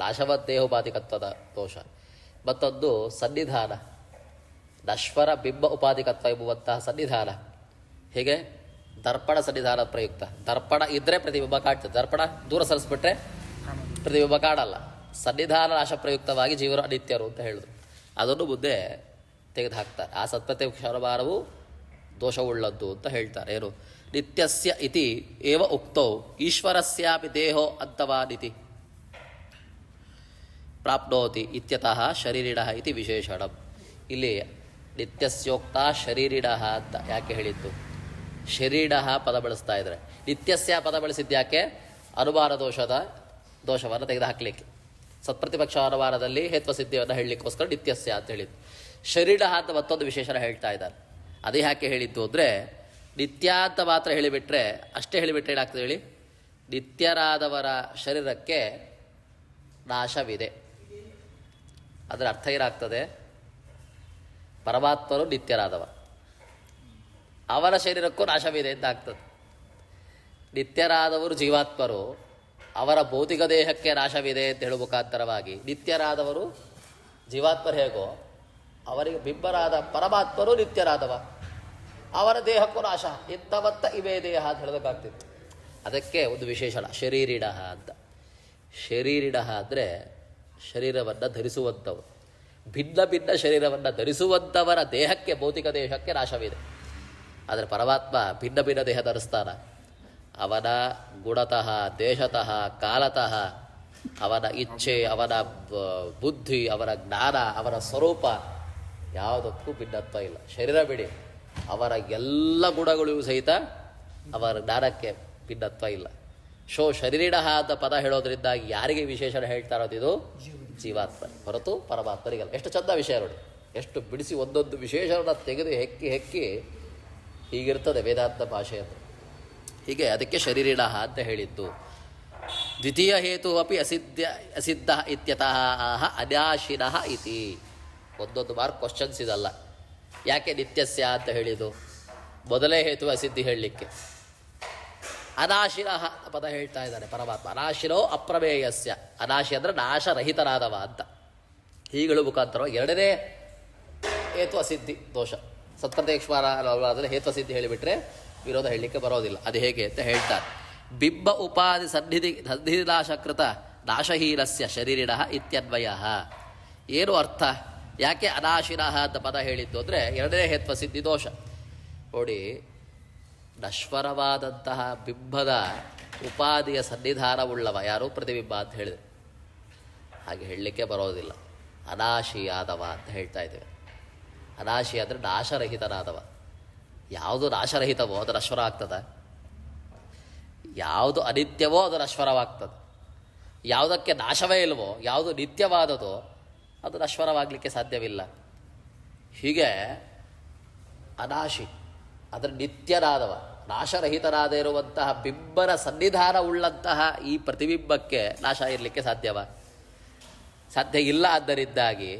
ನಾಶವದ್ದೇಹೋಪಾಧಿಕತ್ವದ ದೋಷ, ಮತ್ತೊಂದು ಸನ್ನಿಧಾನ, ನಶ್ವರ ಬಿಂಬ ಉಪಾಧಿಕತ್ವ ಎಂಬುವಂತಹ ಸನ್ನಿಧಾನ. ಹೇಗೆ? ದರ್ಪಣ ಸನ್ನಿಧಾನ ಪ್ರಯುಕ್ತ. ದರ್ಪಣ ಇದ್ದರೆ ಪ್ರತಿಬಿಂಬ ಕಾಣ್ತದೆ, ದರ್ಪಣ ದೂರ ಸರಿಸ್ಬಿಟ್ರೆ ಪ್ರತಿಬಿಂಬ ಕಾಣಲ್ಲ. ಸನ್ನಿಧಾನ ನಾಶ ಪ್ರಯುಕ್ತವಾಗಿ ಜೀವರು ಅನಿತ್ಯರು ಅಂತ ಹೇಳಿದ್ರು. ಅದನ್ನು ಮುಂದೆ ತೆಗೆದು ಹಾಕ್ತಾರೆ. ಆ ಸತ್ಪ್ರತ್ಯಕ್ಷ ಅನುಮಾನವು ದೋಷವುಳ್ಳದ್ದು ಅಂತ ಹೇಳ್ತಾರೆ. ಏನು? ನಿತ್ಯಸ್ಯ ಇತಿ ಏವ ಉಕ್ತೌ ಈಶ್ವರಸ್ಯಾಪಿ ದೇಹೋ ಅಂತವಾನಿತಿ ಪ್ರಾಪ್ನೋತಿ ಇತ್ಯತಃ ಶರೀರಿಣಃ ಇತಿ ವಿಶೇಷಣಂ. ಇಲ್ಲಿ ನಿತ್ಯಸ್ಯೋಕ್ತ ಶರೀರಿಣಃ ಅಂತ ಯಾಕೆ ಹೇಳಿದ್ದು? ಶರೀರಃ ಪದ ಬಳಸ್ತಾ ಇದ್ದಾರೆ. ನಿತ್ಯಸ್ಯ ಪದ ಬಳಸಿದ್ಯಾಕೆ? ಅನುಮಾನ ದೋಷವನ್ನು ತೆಗೆದು ಹಾಕಲಿಕ್ಕೆ. ಸತ್ಪ್ರತಿಪಕ್ಷ ಅನುಮಾನದಲ್ಲಿ ಹೇತ್ವಸಿದ್ಧಿಯನ್ನು ಹೇಳಲಿಕ್ಕೋಸ್ಕರ ನಿತ್ಯಸ್ಯ ಅಂತ ಹೇಳಿದ್ದು. ಶರೀರ ಅಂತ ಮತ್ತೊಂದು ವಿಶೇಷಣ ಹೇಳ್ತಾ ಇದ್ದಾರೆ. ಅದೇ ಯಾಕೆ ಹೇಳಿದ್ದು ಅಂದರೆ, ನಿತ್ಯ ಅಂತ ಮಾತ್ರ ಹೇಳಿಬಿಟ್ರೆ, ಅಷ್ಟೇ ಹೇಳಿಬಿಟ್ರೆ ಏನಾಗ್ತದೆ ಹೇಳಿ? ನಿತ್ಯರಾದವರ ಶರೀರಕ್ಕೆ ನಾಶವಿದೆ. ಅದರ ಅರ್ಥ ಏನಾಗ್ತದೆ? ಪರಮಾತ್ಮರು ನಿತ್ಯರಾದವ, ಅವರ ಶರೀರಕ್ಕೂ ನಾಶವಿದೆ ಅಂತ ಆಗ್ತದೆ. ನಿತ್ಯರಾದವರು ಜೀವಾತ್ಮರು, ಅವರ ಭೌತಿಕ ದೇಹಕ್ಕೆ ನಾಶವಿದೆ ಅಂತ ಹೇಳುವ ಮುಖಾಂತರವಾಗಿ ನಿತ್ಯರಾದವರು ಜೀವಾತ್ಮರು ಹೇಗೋ ಅವರಿಗೆ ಬಿಂಬರಾದ ಪರಮಾತ್ಮರು ನಿತ್ಯರಾದವ, ಅವರ ದೇಹಕ್ಕೂ ನಾಶ. ಇಂಥವತ್ತ ಇವೇ ದೇಹ ಅಂತ ಹೇಳೋದಕ್ಕಾಗ್ತಿತ್ತು. ಅದಕ್ಕೆ ಒಂದು ವಿಶೇಷಣ ಶರೀರಿಡ ಅಂತ. ಶರೀರಿಡ ಅಂದರೆ ಶರೀರವನ್ನು ಧರಿಸುವಂಥವು. ಭಿನ್ನ ಭಿನ್ನ ಶರೀರವನ್ನು ಧರಿಸುವಂಥವರ ದೇಹಕ್ಕೆ, ಭೌತಿಕ ದೇಹಕ್ಕೆ ನಾಶವಿದೆ. ಆದರೆ ಪರಮಾತ್ಮ ಭಿನ್ನ ಭಿನ್ನ ದೇಹ ಧರಿಸ್ತಾನ. ಅವನ ಗುಣತಃ, ದೇಶತಃ, ಕಾಲತಃ, ಅವನ ಇಚ್ಛೆ, ಅವನ ಬುದ್ಧಿ, ಅವನ ಜ್ಞಾನ, ಅವನ ಸ್ವರೂಪ ಯಾವುದಕ್ಕೂ ಭಿನ್ನತ್ವ ಇಲ್ಲ. ಶರೀರ ಬಿಡಿ, ಅವರ ಎಲ್ಲ ಗುಣಗಳಿಗೂ ಸಹಿತ ಅವರ ಜ್ಞಾನಕ್ಕೆ ಭಿನ್ನತ್ವ ಇಲ್ಲ. ಶರೀರಿಡ ಅಂತ ಪದ ಹೇಳೋದ್ರಿಂದ ಯಾರಿಗೆ ವಿಶೇಷಣ ಹೇಳ್ತಾ ಇರೋದು? ಇದು ಜೀವಾತ್ಮ ಹೊರತು ಪರಮಾತ್ಮರಿಗಲ್ಲ. ಎಷ್ಟು ಚಂದ ವಿಷಯ ನೋಡಿ, ಎಷ್ಟು ಬಿಡಿಸಿ ಒಂದೊಂದು ವಿಶೇಷವನ್ನು ತೆಗೆದು ಹೆಕ್ಕಿ ಹೀಗಿರ್ತದೆ ವೇದಾಂತ ಭಾಷೆಯನ್ನು. ಹೀಗೆ ಅದಕ್ಕೆ ಶರೀರಿಡ ಅಂತ ಹೇಳಿದ್ದು. ದ್ವಿತೀಯ ಹೇತು ಅಪಿ ಅಸಿದ್ಧ ಇತ್ಯತಃ ಅನಾಶಿನಃ ಇತಿ. ಒಂದೊಂದು ಮಾರ್ಕ್ ಕ್ವಶನ್ಸ್ ಇದಲ್ಲ. ಯಾಕೆ ನಿತ್ಯಸ್ಯ ಅಂತ ಹೇಳಿದ್ದು? ಮೊದಲೇ ಹೇತು ಅಸಿದ್ಧಿ ಹೇಳಲಿಕ್ಕೆ. ಅನಾಶಿನಃ ಪದ ಹೇಳ್ತಾ ಇದ್ದಾನೆ ಪರಮಾತ್ಮ. ಅನಾಶಿನೋ ಅಪ್ರಮೇಯಸ್ಯ. ಅನಾಶಿ ಅಂದರೆ ನಾಶರಹಿತನಾದವ ಅಂತ. ಹೀಗಳು ಮುಖಾಂತರ ಎರಡನೇ ಹೇತು ಅಸಿದ್ಧಿ ದೋಷ. ಸತ್ಪ್ರತ್ಯಕ್ಷವಾದರೆ ಹೇತ್ವಸಿದ್ಧಿ ಹೇಳಿಬಿಟ್ರೆ ವಿರೋಧ ಹೇಳಲಿಕ್ಕೆ ಬರೋದಿಲ್ಲ. ಅದು ಹೇಗೆ ಅಂತ ಹೇಳ್ತಾರೆ. ಬಿಂಬ ಉಪಾಧಿ ಸನ್ನಿಧಿನಾಶಕೃತ ನಾಶಹೀನಸ್ಯ ಶರೀರಿಣ ಇತ್ಯನ್ವಯ. ಏನು ಅರ್ಥ? ಯಾಕೆ ಅನಾಶಿನಃ ಅಂತ ಪದ ಹೇಳಿದ್ದು ಅಂದರೆ ಎರಡನೇ ಹೇತ್ವ ಸಿದ್ಧಿ ದೋಷ. ನೋಡಿ, ನಶ್ವರವಾದಂತಹ ಬಿಂಬದ ಉಪಾಧಿಯ ಸನ್ನಿಧಾನವುಳ್ಳವ ಯಾರು? ಪ್ರತಿಬಿಂಬ ಅಂತ ಹೇಳಿದರು. ಹಾಗೆ ಹೇಳಲಿಕ್ಕೆ ಬರೋದಿಲ್ಲ. ಅನಾಶಿಯಾದವ ಅಂತ ಹೇಳ್ತಾ ಇದ್ದೇವೆ. ಅನಾಶಿ ಅಂದರೆ ನಾಶರಹಿತನಾದವ. ಯಾವುದು ನಾಶರಹಿತವೋ ಅದು ನಶ್ವರ ಆಗ್ತದೆ, ಯಾವುದು ಅನಿತ್ಯವೋ ಅದು ನಶ್ವರವಾಗ್ತದೆ. ಯಾವುದಕ್ಕೆ ನಾಶವೇ ಇಲ್ವೋ, ಯಾವುದು ನಿತ್ಯವಾದದೋ ಅದು ನಶ್ವರವಾಗಲಿಕ್ಕೆ ಸಾಧ್ಯವಿಲ್ಲ. ಹೀಗೆ ಅನಾಶಿ ಅದರ ನಿತ್ಯನಾದವ, ನಾಶರಹಿತನಾದ ಇರುವಂತಹ ಬಿಂಬನ ಸನ್ನಿಧಾನ ಉಳ್ಳಂತಹ ಈ ಪ್ರತಿಬಿಂಬಕ್ಕೆ ನಾಶ ಇರಲಿಕ್ಕೆ ಸಾಧ್ಯ ಇಲ್ಲ. ಆದ್ದರಿಂದಾಗಿ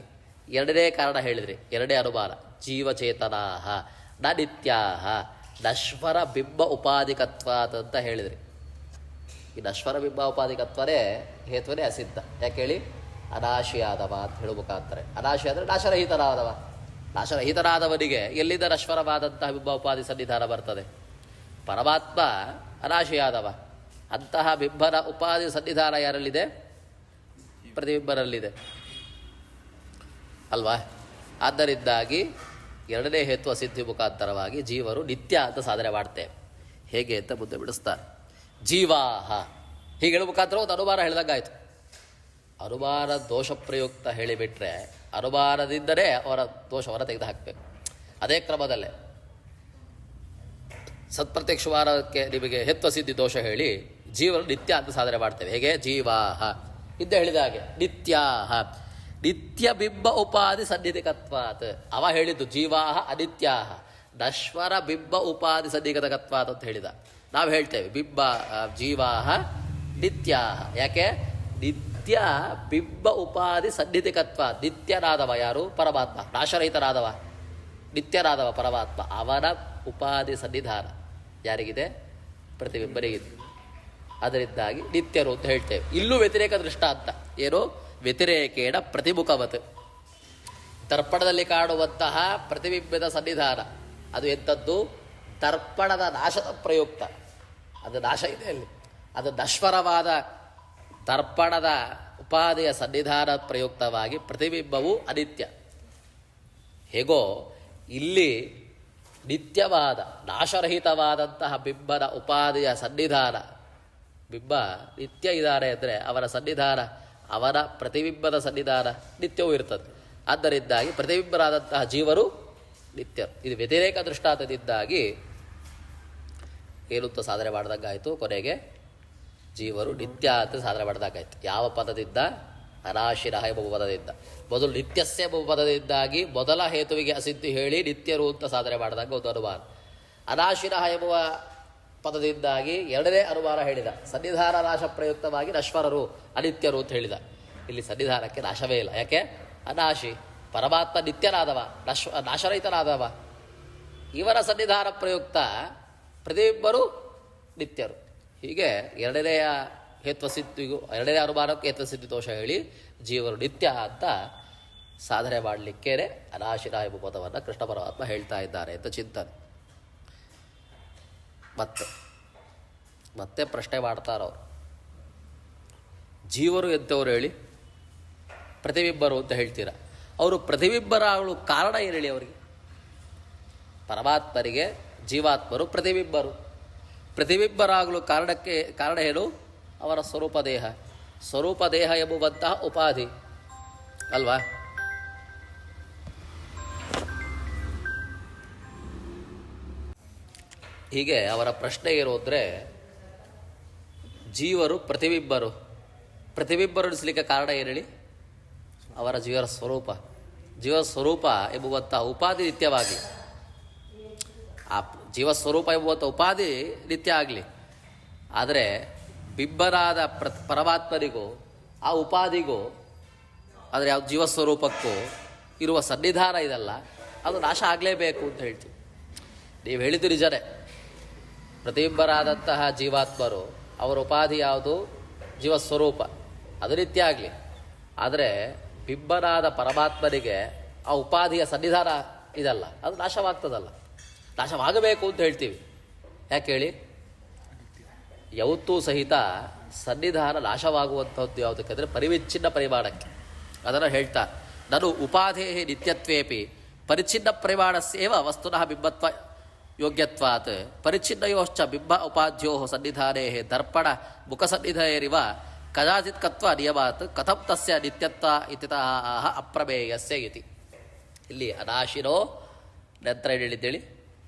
ಎರಡನೇ ಕಾರಣ ಹೇಳಿದ್ರಿ, ಎರಡನೇ ಅನುಮಾನ. ಜೀವಚೇತನಾ ನ ನಿತ್ಯಾ ನಶ್ವರ ಬಿಂಬ ಉಪಾಧಿಕತ್ವಾತ್ ಅಂತ ಹೇಳಿದ್ರಿ. ಈ ನಶ್ವರ ಬಿಂಬ ಉಪಾಧಿಕತ್ವನೇ ಹೇತ್ವನೇ ಅಸಿದ್ಧ. ಯಾಕೆ ಹೇಳಿ? ಅನಾಶಿಯಾದವ ಅಂತ ಹೇಳಬೇಕಾಗ್ತಾರೆ. ಅನಾಶಿ ಅಂದರೆ ನಾಶರಹಿತನಾದವ. ನಾಶರಹಿತನಾದವನಿಗೆ ಎಲ್ಲಿಂದ ನಶ್ವರವಾದಂತಹ ಬಿಂಬ ಉಪಾಧಿ ಸನ್ನಿಧಾನ ಬರ್ತದೆ? ಪರಮಾತ್ಮ ಅನಾಶಿಯಾದವ. ಅಂತಹ ಬಿಂಬನ ಉಪಾಧಿ ಸನ್ನಿಧಾನ ಯಾರಲ್ಲಿದೆ? ಪ್ರತಿಬಿಂಬನಲ್ಲಿದೆ ಅಲ್ವಾ? ಆದ್ದರಿಂದಾಗಿ ಎರಡನೇ ಹೇತ್ವ ಸಿದ್ಧಿ ಮುಖಾಂತರವಾಗಿ ಜೀವರು ನಿತ್ಯ ಅಂತ ಸಾಧನೆ ಮಾಡ್ತೇವೆ. ಹೇಗೆ ಅಂತ ಮುಂದೆ ಬಿಡಿಸ್ತಾರೆ. ಜೀವಾಹ ಹೀಗೆ ಹೇಳುವ ಮುಖಾಂತರ ಒಂದು ಅನುಮಾನ ಹೇಳಿದಂಗಾಯ್ತು. ಅನುಮಾನ ದೋಷ ಪ್ರಯುಕ್ತ ಹೇಳಿಬಿಟ್ರೆ ಅನುಮಾನದಿಂದಲೇ ಅವರ ದೋಷವನ್ನು ತೆಗೆದು ಹಾಕಬೇಕು. ಅದೇ ಕ್ರಮದಲ್ಲೇ ಸತ್ಪ್ರತ್ಯಕ್ಷವಾದಕ್ಕೆ ನಿಮಗೆ ಹೇತ್ವ ಸಿದ್ಧಿ ದೋಷ ಹೇಳಿ ಜೀವರು ನಿತ್ಯ ಅಂತ ಸಾಧನೆ ಮಾಡ್ತೇವೆ. ಹೇಗೆ? ಜೀವಾಹ ಇದ್ದ ಹೇಳಿದ ಹಾಗೆ ನಿತ್ಯಾಹ ನಿತ್ಯ ಬಿಂಬ ಉಪಾಧಿ ಸನ್ನಿಧಿಕತ್ವಾತ್. ಅವ ಹೇಳಿದ್ದು ಜೀವಾಹ ಅನಿತ್ಯಾಹ ನಶ್ವರ ಬಿಂಬ ಉಪಾಧಿ ಸನ್ನಿಧಿಕತ್ವಾತ್ ಅಂತ ಹೇಳಿದ. ನಾವು ಹೇಳ್ತೇವೆ ಬಿಂಬ ಜೀವಾಹ ನಿತ್ಯಾಹ. ಯಾಕೆ? ನಿತ್ಯ ಬಿಂಬ ಉಪಾಧಿ ಸನ್ನಿಧಿಕತ್ವ. ನಿತ್ಯನಾದವ ಯಾರು? ಪರಮಾತ್ಮ. ನಾಶರಹಿತನಾದವ ನಿತ್ಯನಾದವ ಪರಮಾತ್ಮ. ಅವನ ಉಪಾಧಿ ಸನ್ನಿಧಾನ ಯಾರಿಗಿದೆ? ಪ್ರತಿಬಿಂಬರಿಗಿದೆ. ಅದರಿಂದಾಗಿ ನಿತ್ಯರು ಅಂತ ಹೇಳ್ತೇವೆ. ಇಲ್ಲೂ ವ್ಯತಿರೇಕ ದೃಷ್ಟಾಂತ. ಏನು? ವ್ಯತಿರೇಕೇಣ ಪ್ರತಿಮುಖವತ್. ದರ್ಪಣದಲ್ಲಿ ಕಾಣುವಂತಹ ಪ್ರತಿಬಿಂಬದ ಸನ್ನಿಧಾನ ಅದು ಎಂಥದ್ದು? ದರ್ಪಣದ ನಾಶದ ಪ್ರಯುಕ್ತ. ಅದು ನಾಶ ಇದೆ ಅಲ್ಲಿ. ಅದು ನಶ್ವರವಾದ ದರ್ಪಣದ ಉಪಾಧಿಯ ಸನ್ನಿಧಾನ ಪ್ರಯುಕ್ತವಾಗಿ ಪ್ರತಿಬಿಂಬವು ಅನಿತ್ಯ. ಹೇಗೋ ಇಲ್ಲಿ ನಿತ್ಯವಾದ ನಾಶರಹಿತವಾದಂತಹ ಬಿಂಬನ ಉಪಾಧಿಯ ಸನ್ನಿಧಾನ, ಬಿಂಬ ನಿತ್ಯ ಇದ್ದಾರೆ ಅಂದರೆ ಅವರ ಸನ್ನಿಧಾನ, ಅವರ ಪ್ರತಿಬಿಂಬದ ಸನ್ನಿಧಾನ ನಿತ್ಯವೂ ಇರ್ತದೆ. ಆದ್ದರಿಂದಾಗಿ ಪ್ರತಿಬಿಂಬರಾದಂತಹ ಜೀವರು ನಿತ್ಯರು. ಇದು ವ್ಯತಿರೇಕ ದೃಷ್ಟಾಂತದಿಂದಾಗಿ ಏನಂತ ಸಾಧನೆ ಮಾಡಿದಂಗಾಯಿತು. ಕೊನೆಗೆ ಜೀವರು ನಿತ್ಯ ಅಂತ ಸಾಧನೆ ಮಾಡಿದಾಗಾಯ್ತು. ಯಾವ ಪದದಿಂದ? ಅನಾಶಿನಃ ಎಂಬ ಪದದಿಂದ. ಮೊದಲು ನಿತ್ಯಸ್ಯ ಎಂಬ ಪದದಿಂದಾಗಿ ಮೊದಲ ಹೇತುವಿಗೆ ಅಸಿದ್ಧಿ ಹೇಳಿ ನಿತ್ಯರು ಅಂತ ಸಾಧನೆ ಮಾಡಿದಾಗ ಒಂದು ಅನುಮಾನ. ಅನಾಶಿನಃ ಎಂಬುವ ಪದದಿಂದಾಗಿ ಎರಡನೇ ಅನುಮಾನ ಹೇಳಿದ. ಸನ್ನಿಧಾನ ನಾಶ ಪ್ರಯುಕ್ತವಾಗಿ ನಶ್ವರರು ಅನಿತ್ಯರು ಅಂತ ಹೇಳಿದ. ಇಲ್ಲಿ ಸನ್ನಿಧಾನಕ್ಕೆ ನಾಶವೇ ಇಲ್ಲ. ಯಾಕೆ? ಅನಾಶಿ ಪರಮಾತ್ಮ ನಿತ್ಯನಾದವ, ನಾಶರಹಿತನಾದವ. ಇವರ ಸನ್ನಿಧಾನ ಪ್ರಯುಕ್ತ ಪ್ರತಿಯೊಬ್ಬರು ನಿತ್ಯರು. ಹೀಗೆ ಎರಡನೆಯ ಹೇತ್ವಸಿದ್ಧಿಗೂ ಎರಡನೇ ಅನುಮಾನಕ್ಕೆ ಹೇತ್ವಸಿದ್ಧಿ ದೋಷ ಹೇಳಿ ಜೀವರು ನಿತ್ಯ ಅಂತ ಸಾಧನೆ ಮಾಡಲಿಕ್ಕೇನೆ ಅನಾಶಿನ ಎಂಬ ಪದವನ್ನು ಕೃಷ್ಣ ಪರಮಾತ್ಮ ಹೇಳ್ತಾ ಇದ್ದಾರೆ ಅಂತ ಚಿಂತನೆ. ಮತ್ತೆ ಪ್ರಶ್ನೆ ಮಾಡ್ತಾರವ್ರು, ಜೀವರು ಎಂಥವ್ರು ಹೇಳಿ? ಪ್ರತಿಬಿಂಬರು ಅಂತ ಹೇಳ್ತೀರ. ಅವರು ಪ್ರತಿಬಿಂಬರಾಗಲು ಕಾರಣ ಏನು ಹೇಳಿ? ಅವರಿಗೆ ಪರಮಾತ್ಮರಿಗೆ ಜೀವಾತ್ಮರು ಪ್ರತಿಬಿಂಬರು. ಪ್ರತಿಬಿಂಬರಾಗಲು ಕಾರಣ ಏನು? ಅವರ ಸ್ವರೂಪ ದೇಹ. ಸ್ವರೂಪ ದೇಹ ಎಂಬುವಂತಹ ಉಪಾಧಿ ಅಲ್ವಾ? ಹೀಗೆ ಅವರ ಪ್ರಶ್ನೆ ಏನು ಅಂದರೆ, ಜೀವರು ಪ್ರತಿಬಿಂಬರು ಎನಿಸಲಿಕ್ಕೆ ಕಾರಣ ಏನು ಹೇಳಿ? ಅವರ ಜೀವನ ಸ್ವರೂಪ. ಜೀವಸ್ವರೂಪ ಎಂಬುವಂತಹ ಉಪಾಧಿ ನಿತ್ಯವಾಗಲಿ, ಆ ಜೀವಸ್ವರೂಪ ಎಂಬುವಂಥ ಉಪಾಧಿ ನಿತ್ಯ ಆಗಲಿ. ಆದರೆ ಬಿಂಬರಾದ ಪರಮಾತ್ಮನಿಗೂ ಆ ಉಪಾಧಿಗೂ, ಆದರೆ ಯಾವ ಜೀವಸ್ವರೂಪಕ್ಕೂ ಇರುವ ಸನ್ನಿಧಾನ ಇದಲ್ಲ, ಅದು ನಾಶ ಆಗಲೇಬೇಕು ಅಂತ ಹೇಳ್ತೀವಿ. ನೀವು ಹೇಳಿದ್ದು ನಿಜನೇ. ಪ್ರತಿಬಿಂಬರಾದಂತಹ ಜೀವಾತ್ಮರು ಅವರ ಉಪಾಧಿ ಯಾವುದು? ಜೀವಸ್ವರೂಪ. ಅದು ನಿತ್ಯ ಆಗಲಿ. ಆದರೆ ಬಿಂಬನಾದ ಪರಮಾತ್ಮನಿಗೆ ಆ ಉಪಾಧಿಯ ಸನ್ನಿಧಾನ ಇದಲ್ಲ, ಅದು ನಾಶವಾಗ್ತದಲ್ಲ. ನಾಶವಾಗಬೇಕು ಅಂತ ಹೇಳ್ತೀವಿ. ಯಾಕೆ ಹೇಳಿ? ಯಾವತ್ತೂ ಸಹಿತ ಸನ್ನಿಧಾನ ನಾಶವಾಗುವಂಥದ್ದು ಯಾವುದಕ್ಕೆಂದರೆ ಪರಿವಿಚ್ಛಿನ್ನ ಪರಿಮಾಣಕ್ಕೆ. ಅದನ್ನು ಹೇಳ್ತಾ ನಾನು ಉಪಾಧೇ ನಿತ್ಯತ್ವೇಪಿ ಪರಿಚ್ಛಿನ್ನ ಪರಿಮಾಣಸ್ಯೇವ ವಸ್ತುನಃ ಬಿಂಬತ್ವ ಯೋಗ್ಯತ್ವಾತ್ ಪರಿಚ್ಛಿನ್ನಯೋಶ್ಚ ಬಿಂಬ ಉಪಾಧ್ಯ ಸನ್ನಿಧಾನೇ ದರ್ಪಣ ಮುಖಸನ್ನಿಧೇರಿವ ಕದಾಚಿತ್ ಕತ್ವ ನಿಯಮಾತ್ ಕಥಂ ತಸ್ಯ ನಿತ್ಯತ್ವ ಇತ್ಯತಃ ಅಪ್ರಮೇಯಸ್ಯ ಇತಿ. ಇಲ್ಲಿ ಅನಾಶಿನೋ ನಂತರ ಹೇಳಿದ್ದೇಳಿ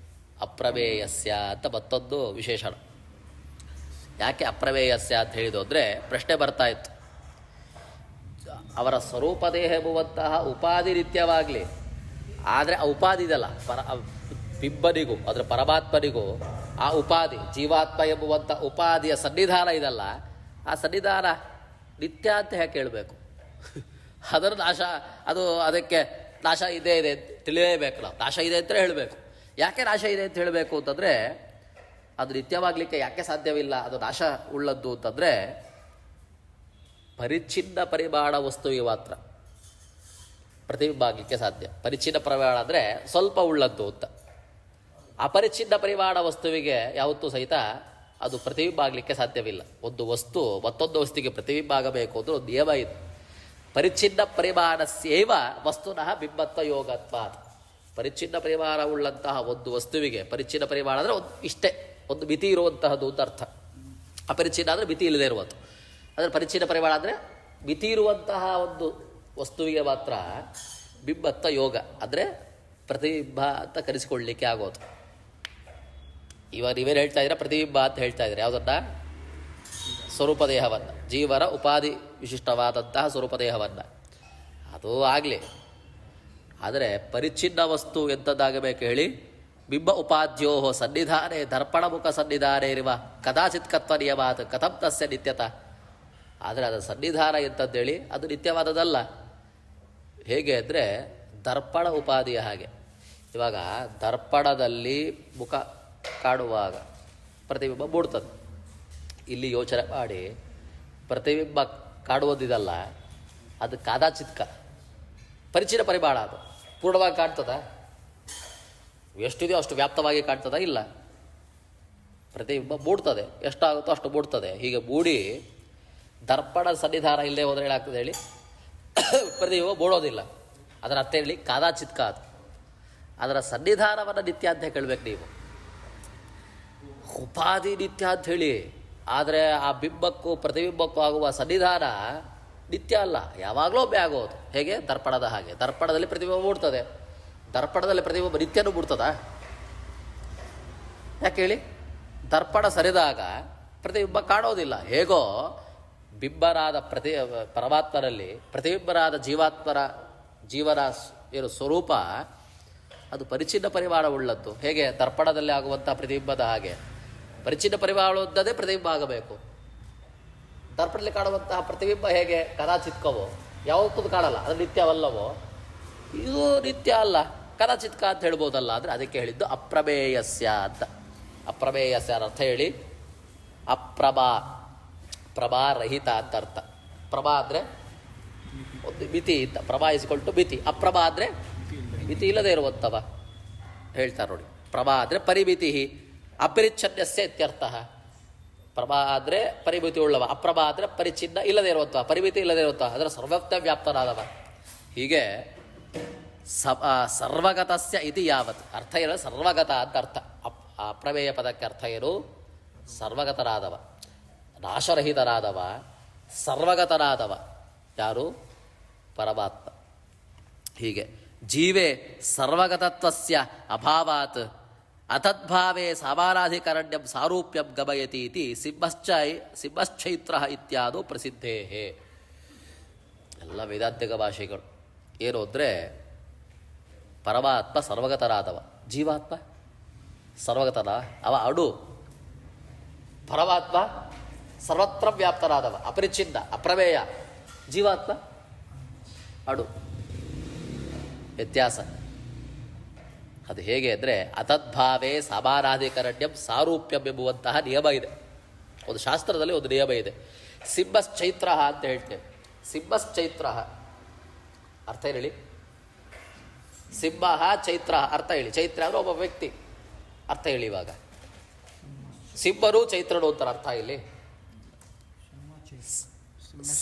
ಅಪ್ರಮೇಯಸ್ಯ ಅಂತ ಮತ್ತೊಂದು ವಿಶೇಷಣ. ಯಾಕೆ ಅಪ್ರಮೇಯಸ್ಯ ಅಂತ ಹೇಳಿದ್ದು ಅಂದರೆ ಪ್ರಶ್ನೆ ಬರ್ತಾ ಇತ್ತು. ಅವರ ಸ್ವರೂಪದೇಹ ಎಂಬುವಂತಹ ಉಪಾಧಿ ನಿತ್ಯವಾಗಲಿ, ಆದರೆ ಆ ಉಪಾಧಿ ಇದಲ್ಲ ಬಿಂಬನಿಗೂ ಅದರ ಪರಮಾತ್ಮನಿಗೂ ಆ ಉಪಾಧಿ ಜೀವಾತ್ಮ ಎಂಬುವಂಥ ಉಪಾಧಿಯ ಸನ್ನಿಧಾನ ಇದಲ್ಲ, ಆ ಸನ್ನಿಧಾನ ನಿತ್ಯ ಅಂತ ಹೇಗೆ ಹೇಳಬೇಕು? ಅದರ ನಾಶ, ಅದು ಅದಕ್ಕೆ ನಾಶ ಇದೆ ತಿಳಿಯಲೇಬೇಕು. ನಾವು ನಾಶ ಇದೆ ಅಂತ ಹೇಳಬೇಕು. ಯಾಕೆ ನಾಶ ಇದೆ ಅಂತ ಹೇಳಬೇಕು ಅಂತಂದರೆ ಅದು ನಿತ್ಯವಾಗಲಿಕ್ಕೆ ಯಾಕೆ ಸಾಧ್ಯವಿಲ್ಲ, ಅದು ನಾಶ ಉಳ್ಳದ್ದು ಅಂತಂದರೆ ಪರಿಚ್ಛಿನ್ನ ಪರಿಮಾಣ ವಸ್ತುವಿಗೆ ಮಾತ್ರ ಪ್ರತಿಬಿಂಬ ಆಗಲಿಕ್ಕೆ ಸಾಧ್ಯ. ಪರಿಚ್ಛಿನ್ನ ಪರಿಮಾಣ ಅಂದರೆ ಸ್ವಲ್ಪ ಉಳ್ಳದ್ದು ಅಂತ. ಅಪರಿಚ್ಛಿನ್ನ ಪರಿಮಾಣ ವಸ್ತುವಿಗೆ ಯಾವತ್ತೂ ಸಹಿತ ಅದು ಪ್ರತಿಬಿಂಬ ಆಗಲಿಕ್ಕೆ ಸಾಧ್ಯವಿಲ್ಲ. ಒಂದು ವಸ್ತು ಮತ್ತೊಂದು ವಸ್ತುವಿಗೆ ಪ್ರತಿಬಿಂಬ ಆಗಬೇಕು ಅಂದರೆ ಒಂದು ನಿಯಮ ಇದೆ. ಪರಿಚ್ಛಿನ್ನ ಪರಿಮಾಣಸ್ಯೇವ ವಸ್ತುನಃ ಬಿಂಬತ್ವ ಯೋಗತ್ವ. ಪರಿಚ್ಛಿನ್ನ ಪರಿಮಾಣ ಉಳ್ಳಂತಹ ಒಂದು ವಸ್ತುವಿಗೆ, ಪರಿಚ್ಛಿನ್ನ ಪರಿಮಾಣ ಅಂದರೆ ಒಂದು ಇಷ್ಟೇ ಒಂದು ಮಿತಿ ಇರುವಂತಹದ್ದು ಅಂತ ಅರ್ಥ. ಅಪರಿಚ್ಛಿನ್ನ ಅಂದರೆ ಮಿತಿ ಇಲ್ಲದೆ ಇರುವಂಥ. ಅಂದರೆ ಪರಿಚ್ಛಿನ್ನ ಪರಿಮಾಣ ಅಂದರೆ ಮಿತಿ ಇರುವಂತಹ ಒಂದು ವಸ್ತುವಿಗೆ ಮಾತ್ರ ಬಿಂಬತ್ವ ಯೋಗ ಅಂದರೆ ಪ್ರತಿಬಿಂಬ ಅಂತ ಕರೆಸಿಕೊಳ್ಳಲಿಕ್ಕೆ ಆಗೋದು. ಇವಾಗ ನೀವೇನು ಹೇಳ್ತಾ ಇದ್ದೀರಾ? ಪ್ರತಿಬಿಂಬ ಅಂತ ಹೇಳ್ತಾ ಇದ್ದೀರಾ. ಯಾವುದನ್ನು? ಸ್ವರೂಪದೇಹವನ್ನು, ಜೀವನ ಉಪಾಧಿ ವಿಶಿಷ್ಟವಾದಂತಹ ಸ್ವರೂಪದೇಹವನ್ನು. ಅದು ಆಗಲಿ, ಆದರೆ ಪರಿಚ್ಛಿನ್ನ ವಸ್ತು ಎಂಥದ್ದಾಗಬೇಕು ಹೇಳಿ? ಬಿಂಬ ಉಪಾಧ್ಯ ಸನ್ನಿಧಾನೇ ದರ್ಪಣ ಮುಖ ಸನ್ನಿಧಾನೇ ಇರುವ ಕದಾಚಿತ್ ಕತ್ವ ನಿಯಮಾತ್ ಕಥಂ ತಸ್ಯ ನಿತ್ಯತ. ಆದರೆ ಅದರ ಸನ್ನಿಧಾನ ಎಂಥದ್ದೇಳಿ ಅದು ನಿತ್ಯವಾದದಲ್ಲ. ಹೇಗೆ ಅಂದರೆ ದರ್ಪಣ ಉಪಾಧಿಯ ಹಾಗೆ. ಇವಾಗ ದರ್ಪಣದಲ್ಲಿ ಮುಖ ಕಾಣುವಾಗ ಪ್ರತಿಬಿಂಬ ಮೂಡ್ತದೆ. ಇಲ್ಲಿ ಯೋಚನೆ ಮಾಡಿ, ಪ್ರತಿಬಿಂಬ ಕಾಣುವುದಿದಲ್ಲ, ಅದು ಕಾದಾಚಿತ್ಕ ಪರಿಚಿನ ಪರಿಮಾಣ. ಅದು ಪೂರ್ಣವಾಗಿ ಕಾಣ್ತದ? ಎಷ್ಟಿದೆಯೋ ಅಷ್ಟು ವ್ಯಾಪ್ತವಾಗಿ ಕಾಣ್ತದ? ಇಲ್ಲ. ಪ್ರತಿಬಿಂಬ ಮೂಡ್ತದೆ, ಎಷ್ಟಾಗುತ್ತೋ ಅಷ್ಟು ಮೂಡ್ತದೆ. ಹೀಗೆ ಮೂಡಿ ದರ್ಪಣ ಸನ್ನಿಧಾನ ಇಲ್ಲದೆ ಹೋದರೆ ಏನಾಗ್ತದೆ ಹೇಳಿ? ಪ್ರತಿಬಿಂಬ ಮೂಡೋದಿಲ್ಲ. ಅದರ ಅರ್ಥ ಹೇಳಿ ಕಾದಾಚಿತ್ಕ. ಅದು ಅದರ ಸನ್ನಿಧಾನವನ್ನು ನಿತ್ಯ ಅಂತ ಕೇಳಬೇಕು ನೀವು. ಉಪಾಧಿ ನಿತ್ಯ ಅಂತ ಹೇಳಿ, ಆದರೆ ಆ ಬಿಂಬಕ್ಕೂ ಪ್ರತಿಬಿಂಬಕ್ಕೂ ಆಗುವ ಸನ್ನಿಧಾನ ನಿತ್ಯ ಅಲ್ಲ, ಯಾವಾಗಲೂ ಒಮ್ಮೆ ಆಗೋದು. ಹೇಗೆ? ದರ್ಪಣದ ಹಾಗೆ. ದರ್ಪಣದಲ್ಲಿ ಪ್ರತಿಬಿಂಬ ಮೂಡ್ತದೆ, ದರ್ಪಣದಲ್ಲಿ ಪ್ರತಿಬಿಂಬ ನಿತ್ಯನೂ ಮೂಡ್ತದ? ಯಾಕೆ ಹೇಳಿ? ದರ್ಪಣ ಸರಿದಾಗ ಪ್ರತಿಬಿಂಬ ಕಾಣೋದಿಲ್ಲ. ಹೇಗೋ ಬಿಂಬರಾದ ಪರಮಾತ್ಮನಲ್ಲಿ ಪ್ರತಿಬಿಂಬರಾದ ಜೀವನ ಏನು ಸ್ವರೂಪ ಅದು ಪರಿಚ್ಛಿನ್ನ ಪರಿಮಾಣ ಉಳ್ಳದ್ದು. ಹೇಗೆ? ದರ್ಪಣದಲ್ಲಿ ಆಗುವಂಥ ಪ್ರತಿಬಿಂಬದ ಹಾಗೆ ಪರಿಚ್ಛಿನ್ನ ಪರಿಮಾಣದೇ ಪ್ರತಿಬಿಂಬ ಆಗಬೇಕು. ದರ್ಪಣದಲ್ಲಿ ಕಾಣುವಂತಹ ಪ್ರತಿಬಿಂಬ ಹೇಗೆ? ಕದಾಚಿತ್ಕವೋ, ಯಾವತ್ತೂ ಕಾಣಲ್ಲ, ಅದು ನಿತ್ಯವಲ್ಲವೋ? ಇದು ನಿತ್ಯ ಅಲ್ಲ, ಕದಾಚಿತ್ಕ ಅಂತ ಹೇಳ್ಬೋದಲ್ಲ. ಅಂದರೆ ಅದಕ್ಕೆ ಹೇಳಿದ್ದು ಅಪ್ರಮೇಯಸ್ಯ ಅಂತ. ಅಪ್ರಮೇಯಸ್ಯ ಅರ್ಥ ಹೇಳಿ? ಪ್ರಭಾರಹಿತ ಅಂತ ಅರ್ಥ. ಪ್ರಭಾ ಅಂದರೆ ಒಂದು ಮಿತಿ ಅಂತ. ಪ್ರಭಾ ಇಸ್ಕೊಳ್ಟು ಮಿತಿ. ಅಪ್ರಭಾ ಅಂದರೆ ಮಿತಿ ಇಲ್ಲದೆ ಇರುವಂಥವ ಹೇಳ್ತಾರೆ ನೋಡಿ. ಪ್ರಭಾ ಅಂದರೆ ಪರಿಮಿತಿ, ಅಪರಿಚ್ಛನ್ನಸ್ಯ ಇತ್ಯರ್ಥ. ಪ್ರಭಾ ಅಂದರೆ ಪರಿಮಿತಿ ಉಳ್ಳವ, ಅಪ್ರಭಾ ಅಂದರೆ ಪರಿಚ್ಛಿನ್ನ ಇಲ್ಲದೆ ಇರುವಂಥ, ಪರಿಮಿತಿ ಇಲ್ಲದೆ ಇರುವಂಥ, ಅದರ ಸರ್ವವ್ಯಾಪ್ತ ವ್ಯಾಪ್ತನಾದವ. ಹೀಗೆ ಸರ್ವಗತಸ್ಯ ಇತಿ ಯಾವತ್ ಅರ್ಥ ಏನು? ಸರ್ವಗತ ಅಂತ ಅರ್ಥ. ಅಪ್ರಮೇಯ ಪದಕ್ಕೆ ಅರ್ಥ ಏನು? ಸರ್ವಗತನಾದವ, ನಾಶರಹಿತನಾದವ, ಸರ್ವಗತನಾದವ. ಯಾರು? ಪರಮಾತ್ಮ. ಹೀಗೆ ಜೀವೇ ಸರ್ವಗತತ್ವಸ್ಯ ಅಭಾವಾತ್ ಅತದ್ಭಾವೇ ಸಮಾನಾಧಿಕರಣ್ಯಂ ಸಾರೂಪ್ಯಂ ಗಮಯತಿ ಇತಿ ಸಿಂಹಶ್ಚೈತ್ರ ಇತ್ಯಾದು ಪ್ರಸಿದ್ಧೇ. ಎಲ್ಲ ವೇದಾಂತಿಕ ಭಾಷೆಗಳು. ಏನು ಅಂದರೆ ಪರಮಾತ್ಮ ಸರ್ವಗತನಾದವ, ಜೀವಾತ್ಮ ಸರ್ವಗತನ ಅವ ಅಡು. ಪರಮಾತ್ಮ ಸರ್ವತ್ರ ವ್ಯಾಪ್ತನಾದವ, ಅಪರಿಚ್ಛಿನ್ನ ಅಪ್ರಮೇಯ. ಜೀವಾತ್ಮ ಅಡು. ವ್ಯತ್ಯಾಸ ಅದು ಹೇಗೆ ಅಂದರೆ ಅತದ್ಭಾವೇ ಸಮಾನಾಧಿಕರಣ್ಯಂ ಸಾರೂಪ್ಯಂ ಎಂಬುವಂತಹ ನಿಯಮ ಇದೆ. ಒಂದು ಶಾಸ್ತ್ರದಲ್ಲಿ ಒಂದು ನಿಯಮ ಇದೆ. ಸಿಂಹಶ್ಚೈತ್ರ ಅಂತ ಹೇಳ್ತೇವೆ. ಸಿಂಹಶ್ಚೈತ್ರ ಅರ್ಥ ಹೇಳಿ? ಸಿಂಹ ಚೈತ್ರ ಅರ್ಥ ಹೇಳಿ. ಚೈತ್ರ ಅಂದರೆ ಒಬ್ಬ ವ್ಯಕ್ತಿ, ಅರ್ಥ ಹೇಳಿ. ಇವಾಗ ಸಿಂಹರು ಚೈತ್ರನು ಅಂತಾರೆ ಅರ್ಥ ಇಲ್ಲಿ.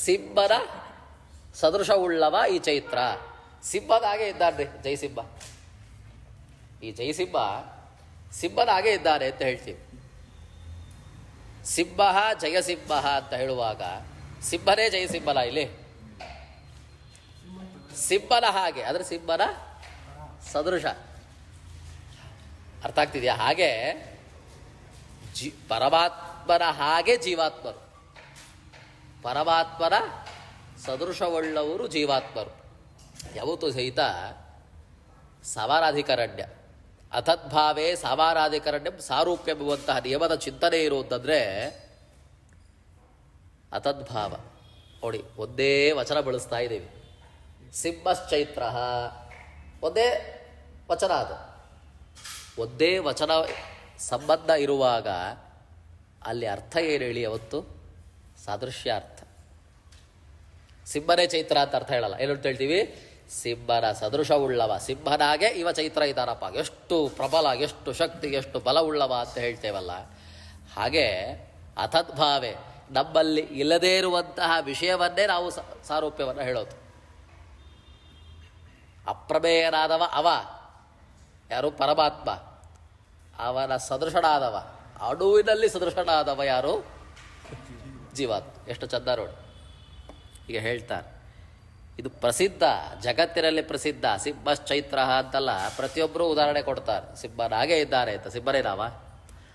ಸಿಂಹನ ಸದೃಶವುಳ್ಳವ ಈ ಚೈತ್ರ. ಸಿಂಹದ ಹಾಗೆ ಇದ್ದಾನೆ ಜಯಸಿಂಹ. ಈ ಜಯಸಿಂಹ ಸಿಂಹನ ಹಾಗೆ ಇದ್ದಾನೆ ಅಂತ ಹೇಳ್ತೀವಿ. ಸಿಂಹ ಜಯಸಿಂಹ ಅಂತ ಹೇಳುವಾಗ ಸಿಂಹನೇ ಜಯಸಿಂಹನ ಇಲ್ಲಿ. ಸಿಂಹನ ಹಾಗೆ ಆದರೆ ಸಿಂಹನ ಸದೃಶ. ಅರ್ಥ ಆಗ್ತಿದೆಯಾ? ಹಾಗೆ ಪರಮಾತ್ಮನ ಹಾಗೆ ಜೀವಾತ್ಮರು, ಪರಮಾತ್ಮನ ಸದೃಶವುಳ್ಳವರು ಜೀವಾತ್ಮರು. ಯಾವತ್ತೂ ಸಹಿತ ಸಮಾನಾಧಿಕರಣ್ಯ ಅಥದ್ಭಾವೇ ಸಮಾನಾಧಿಕರಣ್ಯ ಸಾರೂಪ್ಯ ಎಂಬುವಂತಹ ನಿಯಮದ ಚಿಂತನೆ ಇರುವುದಂದರೆ ಅಥದ್ಭಾವ. ನೋಡಿ, ಒಂದೇ ವಚನ ಬಳಸ್ತಾ ಇದ್ದೀವಿ. ಸಿಂಹಶ್ಚೈತ್ರ ಒಂದೇ ವಚನ, ಅದು ಒಂದೇ ವಚನ ಸಂಬಂಧ ಇರುವಾಗ ಅಲ್ಲಿ ಅರ್ಥ ಏನು ಹೇಳಿ? ಅವತ್ತು ಸಾದೃಶ್ಯ ಅರ್ಥ. ಸಿಂಹನೇ ಚೈತ್ರ ಅಂತ ಅರ್ಥ ಹೇಳಲ್ಲ. ಏನು ಅಂತ ಹೇಳ್ತೀವಿ? ಸಿಂಹನ ಸದೃಶವುಳ್ಳವ, ಸಿಂಹನಾಗೆ ಇವ ಚೈತ್ರ ಇದ್ದಾನಪ್ಪ, ಎಷ್ಟು ಪ್ರಬಲ, ಎಷ್ಟು ಶಕ್ತಿ, ಎಷ್ಟು ಬಲವುಳ್ಳವ ಅಂತ ಹೇಳ್ತೇವಲ್ಲ. ಹಾಗೆ ಅಥದ್ಭಾವೆ ನಮ್ಮಲ್ಲಿ ಇಲ್ಲದೇ ಇರುವಂತಹ ವಿಷಯವನ್ನೇ ನಾವು ಸಾರೂಪ್ಯವನ್ನು ಹೇಳೋದು. ಅಪ್ರಮೇಯನಾದವ ಅವ ಯಾರು? ಪರಮಾತ್ಮ. ಅವನ ಸದೃಶನಾದವ, ಅಣುವಿನಲ್ಲಿ ಸದೃಶನಾದವ ಯಾರು? ಜೀವಾತ್ಮ. ಎಷ್ಟು ಚಂದ ನೋಡಿ. ಈಗ ಹೇಳ್ತಾರೆ, ಇದು ಪ್ರಸಿದ್ಧ, ಜಗತ್ತಿನಲ್ಲಿ ಪ್ರಸಿದ್ಧ. ಸಿಂಹಶ್ಚೈತ್ರ ಅಂತಲ್ಲ, ಪ್ರತಿಯೊಬ್ಬರೂ ಉದಾಹರಣೆ ಕೊಡ್ತಾರೆ. ಸಿಂಹನ ಹಾಗೆ ಇದ್ದಾರೆ ಅಂತ. ಸಿಂಹನೇ ನಾವ?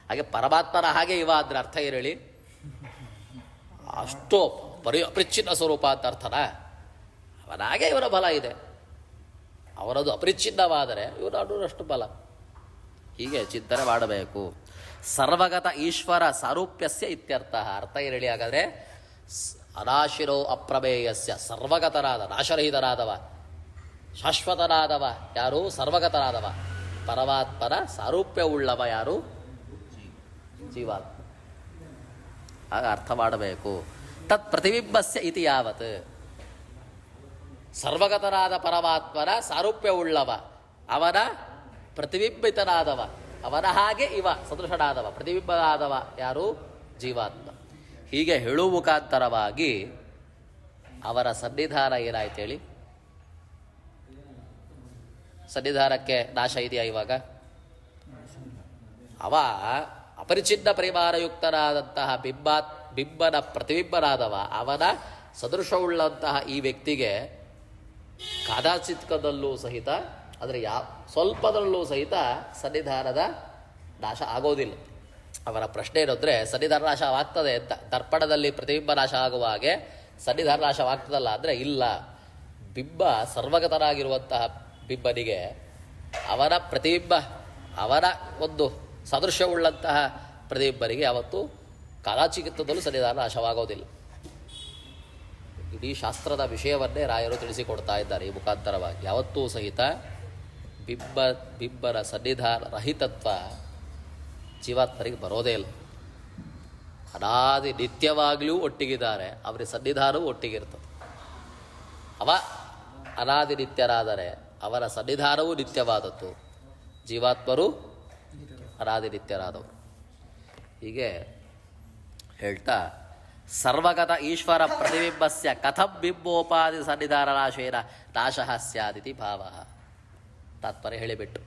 ಹಾಗೆ ಪರಮಾತ್ಮನ ಹಾಗೆ ಇವ ಅಂದ್ರೆ ಅರ್ಥ ಏನು ಹೇಳಿ? ಅಷ್ಟೋ ಅಪರಿಚ್ಛಿನ್ನ ಸ್ವರೂಪ ಅಂತ ಅರ್ಥನ? ಅವನ ಹಾಗೆ ಇವನ ಬಲ ಇದೆ. ಅವರದು ಅಪರಿಚ್ಛಿನ್ನವಾದರೆ ಇವನು ಅಷ್ಟು ಬಲ. ಹೀಗೆ ಚಿಂತನೆ ಮಾಡಬೇಕು. ಸರ್ವಗತ ಈಶ್ವರ ಸಾರೂಪ್ಯಸ್ಯ ಇತ್ಯರ್ಥ. ಅರ್ಥ ಏನು ಹೇಳಿ? ಹಾಗಾದರೆ ಅನಾಶಿರೋ ಅಪ್ರಮೇಯಸ್ಯ, ಸರ್ವಗತನಾದ, ನಾಶರಹಿತನಾದವ, ಶಾಶ್ವತನಾದವ ಯಾರು? ಸರ್ವಗತನಾದವ ಪರಮಾತ್ಮನ ಸಾರೂಪ್ಯವುಳ್ಳವ ಯಾರು? ಜೀವಾತ್ಮ. ಆಗ ಅರ್ಥ ಮಾಡಬೇಕು. ತತ್ ಪ್ರತಿಬಿಂಬಸ್ಯ ಇತಿ ಯಾವತ್. ಸರ್ವಗತನಾದ ಪರಮಾತ್ಮನ ಸಾರೂಪ್ಯವುಳ್ಳವ, ಅವನ ಪ್ರತಿಬಿಂಬಿತನಾದವ, ಅವನ ಹಾಗೆ ಇವ ಸದೃಶನಾದವ, ಪ್ರತಿಬಿಂಬನಾದವ ಯಾರು? ಜೀವಾತ್ಮ. ಹೀಗೆ ಹೇಳುವ ಮುಖಾಂತರವಾಗಿ ಅವರ ಸನ್ನಿಧಾನ ಏನಾಯ್ತು ಹೇಳಿ? ಸನ್ನಿಧಾನಕ್ಕೆ ನಾಶ ಇದೆಯಾ ಇವಾಗ? ಅವ ಅಪರಿಚಿನ್ನ ಪರಿಮಾಣಯುಕ್ತನಾದಂತಹ ಬಿಂಬನ ಪ್ರತಿಬಿಂಬನಾದವ, ಅವನ ಸದೃಶವುಳ್ಳಂತಹ ಈ ವ್ಯಕ್ತಿಗೆ ಕಾದಾಚಿತ್ಕದಲ್ಲೂ ಸಹಿತ, ಅಂದರೆ ಸ್ವಲ್ಪದಲ್ಲೂ ಸಹಿತ ಸನ್ನಿಧಾನದ ನಾಶ ಆಗೋದಿಲ್ಲ. ಅವರ ಪ್ರಶ್ನೆ ಏನಂದರೆ, ಸನ್ನಿಧಾನ ನಾಶವಾಗ್ತದೆ ಅಂತ. ದರ್ಪಣದಲ್ಲಿ ಪ್ರತಿಬಿಂಬ ನಾಶ ಆಗುವ ಹಾಗೆ ಸನ್ನಿಧಾನ ನಾಶವಾಗ್ತದಲ್ಲ ಅಂದರೆ ಇಲ್ಲ. ಬಿಂಬ ಸರ್ವಗತನಾಗಿರುವಂತಹ ಬಿಂಬನಿಗೆ ಅವನ ಪ್ರತಿಬಿಂಬ, ಅವನ ಒಂದು ಸದೃಶವುಳ್ಳಂತಹ ಪ್ರತಿಬಿಂಬನಿಗೆ ಯಾವತ್ತು ಕಾಲಾಚಿಕಿತ್ತದಲ್ಲೂ ಸನ್ನಿಧಾನ ನಾಶವಾಗೋದಿಲ್ಲ. ಇಡೀ ಶಾಸ್ತ್ರದ ವಿಷಯವನ್ನೇ ರಾಯರು ತಿಳಿಸಿಕೊಡ್ತಾ ಇದ್ದಾರೆ ಈ ಮುಖಾಂತರವಾಗಿ. ಯಾವತ್ತೂ ಸಹಿತ ಬಿಂಬನ ಸನ್ನಿಧಾನ ರಹಿತತ್ವ ಜೀವಾತ್ಮರಿಗೆ ಬರೋದೇ ಇಲ್ಲ. ಅನಾದಿ ನಿತ್ಯವಾಗಲೂ ಒಟ್ಟಿಗಿದ್ದಾರೆ, ಅವರ ಸನ್ನಿಧಾನವೂ ಒಟ್ಟಿಗಿರ್ತದೆ. ಅವ ಅನಾದಿ ನಿತ್ಯರಾದರೆ ಅವರ ಸನ್ನಿಧಾನವೂ ನಿತ್ಯವಾದದ್ದು, ಜೀವಾತ್ಮರು ಅನಾದಿ ನಿತ್ಯರಾದವರು. ಹೀಗೆ ಹೇಳ್ತಾ ಸರ್ವಗತ ಈಶ್ವರ ಪ್ರತಿಬಿಂಬಸ್ಯ ಕಥಂ ಬಿಂಬೋಪಾದಿ ಸನ್ನಿಧಾನ ನಾಶೇನ ನಾಶಃ ಸ್ಯಾದಿತಿ ಭಾವ. ತಾತ್ಪರ್ಯ ಹೇಳಿಬಿಟ್ಟು,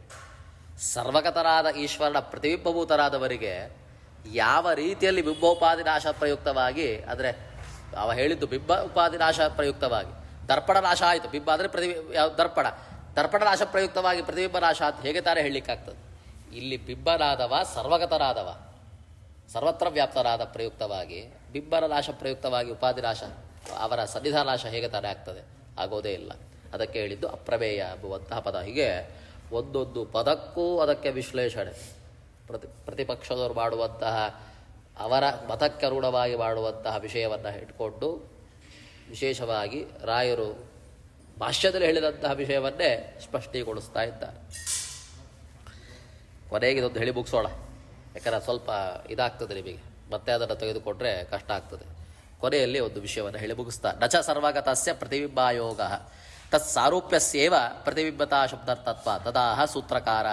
ಸರ್ವಗತರಾದ ಈಶ್ವರನ ಪ್ರತಿಬಿಂಬಭೂತರಾದವರಿಗೆ ಯಾವ ರೀತಿಯಲ್ಲಿ ಬಿಂಬೋಪಾದಿ ನಾಶ ಪ್ರಯುಕ್ತವಾಗಿ, ಅಂದರೆ ಅವ ಹೇಳಿದ್ದು ಬಿಂಬ ಉಪಾದಿ ನಾಶ ಪ್ರಯುಕ್ತವಾಗಿ ದರ್ಪಣ ನಾಶ ಆಯಿತು. ಬಿಂಬ ಅಂದರೆ ದರ್ಪಣ ನಾಶ ಪ್ರಯುಕ್ತವಾಗಿ ಪ್ರತಿಬಿಂಬ ನಾಶ ಅಂತ ಹೇಗೆ ತಾನೇ ಹೇಳಲಿಕ್ಕಾಗ್ತದೆ? ಇಲ್ಲಿ ಬಿಂಬನಾದವ ಸರ್ವಗತನಾದವ, ಸರ್ವತ್ರ ವ್ಯಾಪ್ತರಾದ ಪ್ರಯುಕ್ತವಾಗಿ, ಬಿಂಬನ ನಾಶ ಪ್ರಯುಕ್ತವಾಗಿ ಉಪಾಧಿ ನಾಶ, ಅವರ ಸನ್ನಿಧಾನ ನಾಶ ಹೇಗೆ ತಾನೇ ಆಗ್ತದೆ? ಆಗೋದೇ ಇಲ್ಲ. ಅದಕ್ಕೆ ಹೇಳಿದ್ದು ಅಪ್ರಮೇಯ ಎಂಬುವಂತಹ ಪದ. ಹೀಗೆ ಒಂದೊಂದು ಪದಕ್ಕೂ ಅದಕ್ಕೆ ವಿಶ್ಲೇಷಣೆ, ಪ್ರತಿಪಕ್ಷದವರು ಮಾಡುವಂತಹ, ಅವರ ಮತಕ್ಕೆ ಅನುಗುಣವಾಗಿ ಮಾಡುವಂತಹ ವಿಷಯವನ್ನು ಇಟ್ಕೊಂಡು ವಿಶೇಷವಾಗಿ ರಾಯರು ಭಾಷ್ಯದಲ್ಲಿ ಹೇಳಿದಂತಹ ವಿಷಯವನ್ನೇ ಸ್ಪಷ್ಟೀಗೊಳಿಸ್ತಾ ಇದ್ದಾರೆ. ಕೊನೆಗೆ ಇದೊಂದು ಹೇಳಿ ಮುಗಿಸೋಣ, ಯಾಕಂದರೆ ಸ್ವಲ್ಪ ಇದಾಗ್ತದೆ ನಿಮಗೆ, ಮತ್ತೆ ಅದನ್ನು ತೆಗೆದುಕೊಂಡ್ರೆ ಕಷ್ಟ ಆಗ್ತದೆ. ಕೊನೆಯಲ್ಲಿ ಒಂದು ವಿಷಯವನ್ನು ಹೇಳಿ ಮುಗಿಸ್ತಾ, ನಚ ಸರ್ವಗತಸ್ಯ ಪ್ರತಿಬಿಂಬಾಯೋಗ ತತ್ ಸಾರೂಪ್ಯಸ್ಯೇವ ಪ್ರತಿಬಿಂಬತಾ ಶಬ್ದಾರ್ಥತ್ವ ತದಾಹ ಸೂತ್ರಕಾರ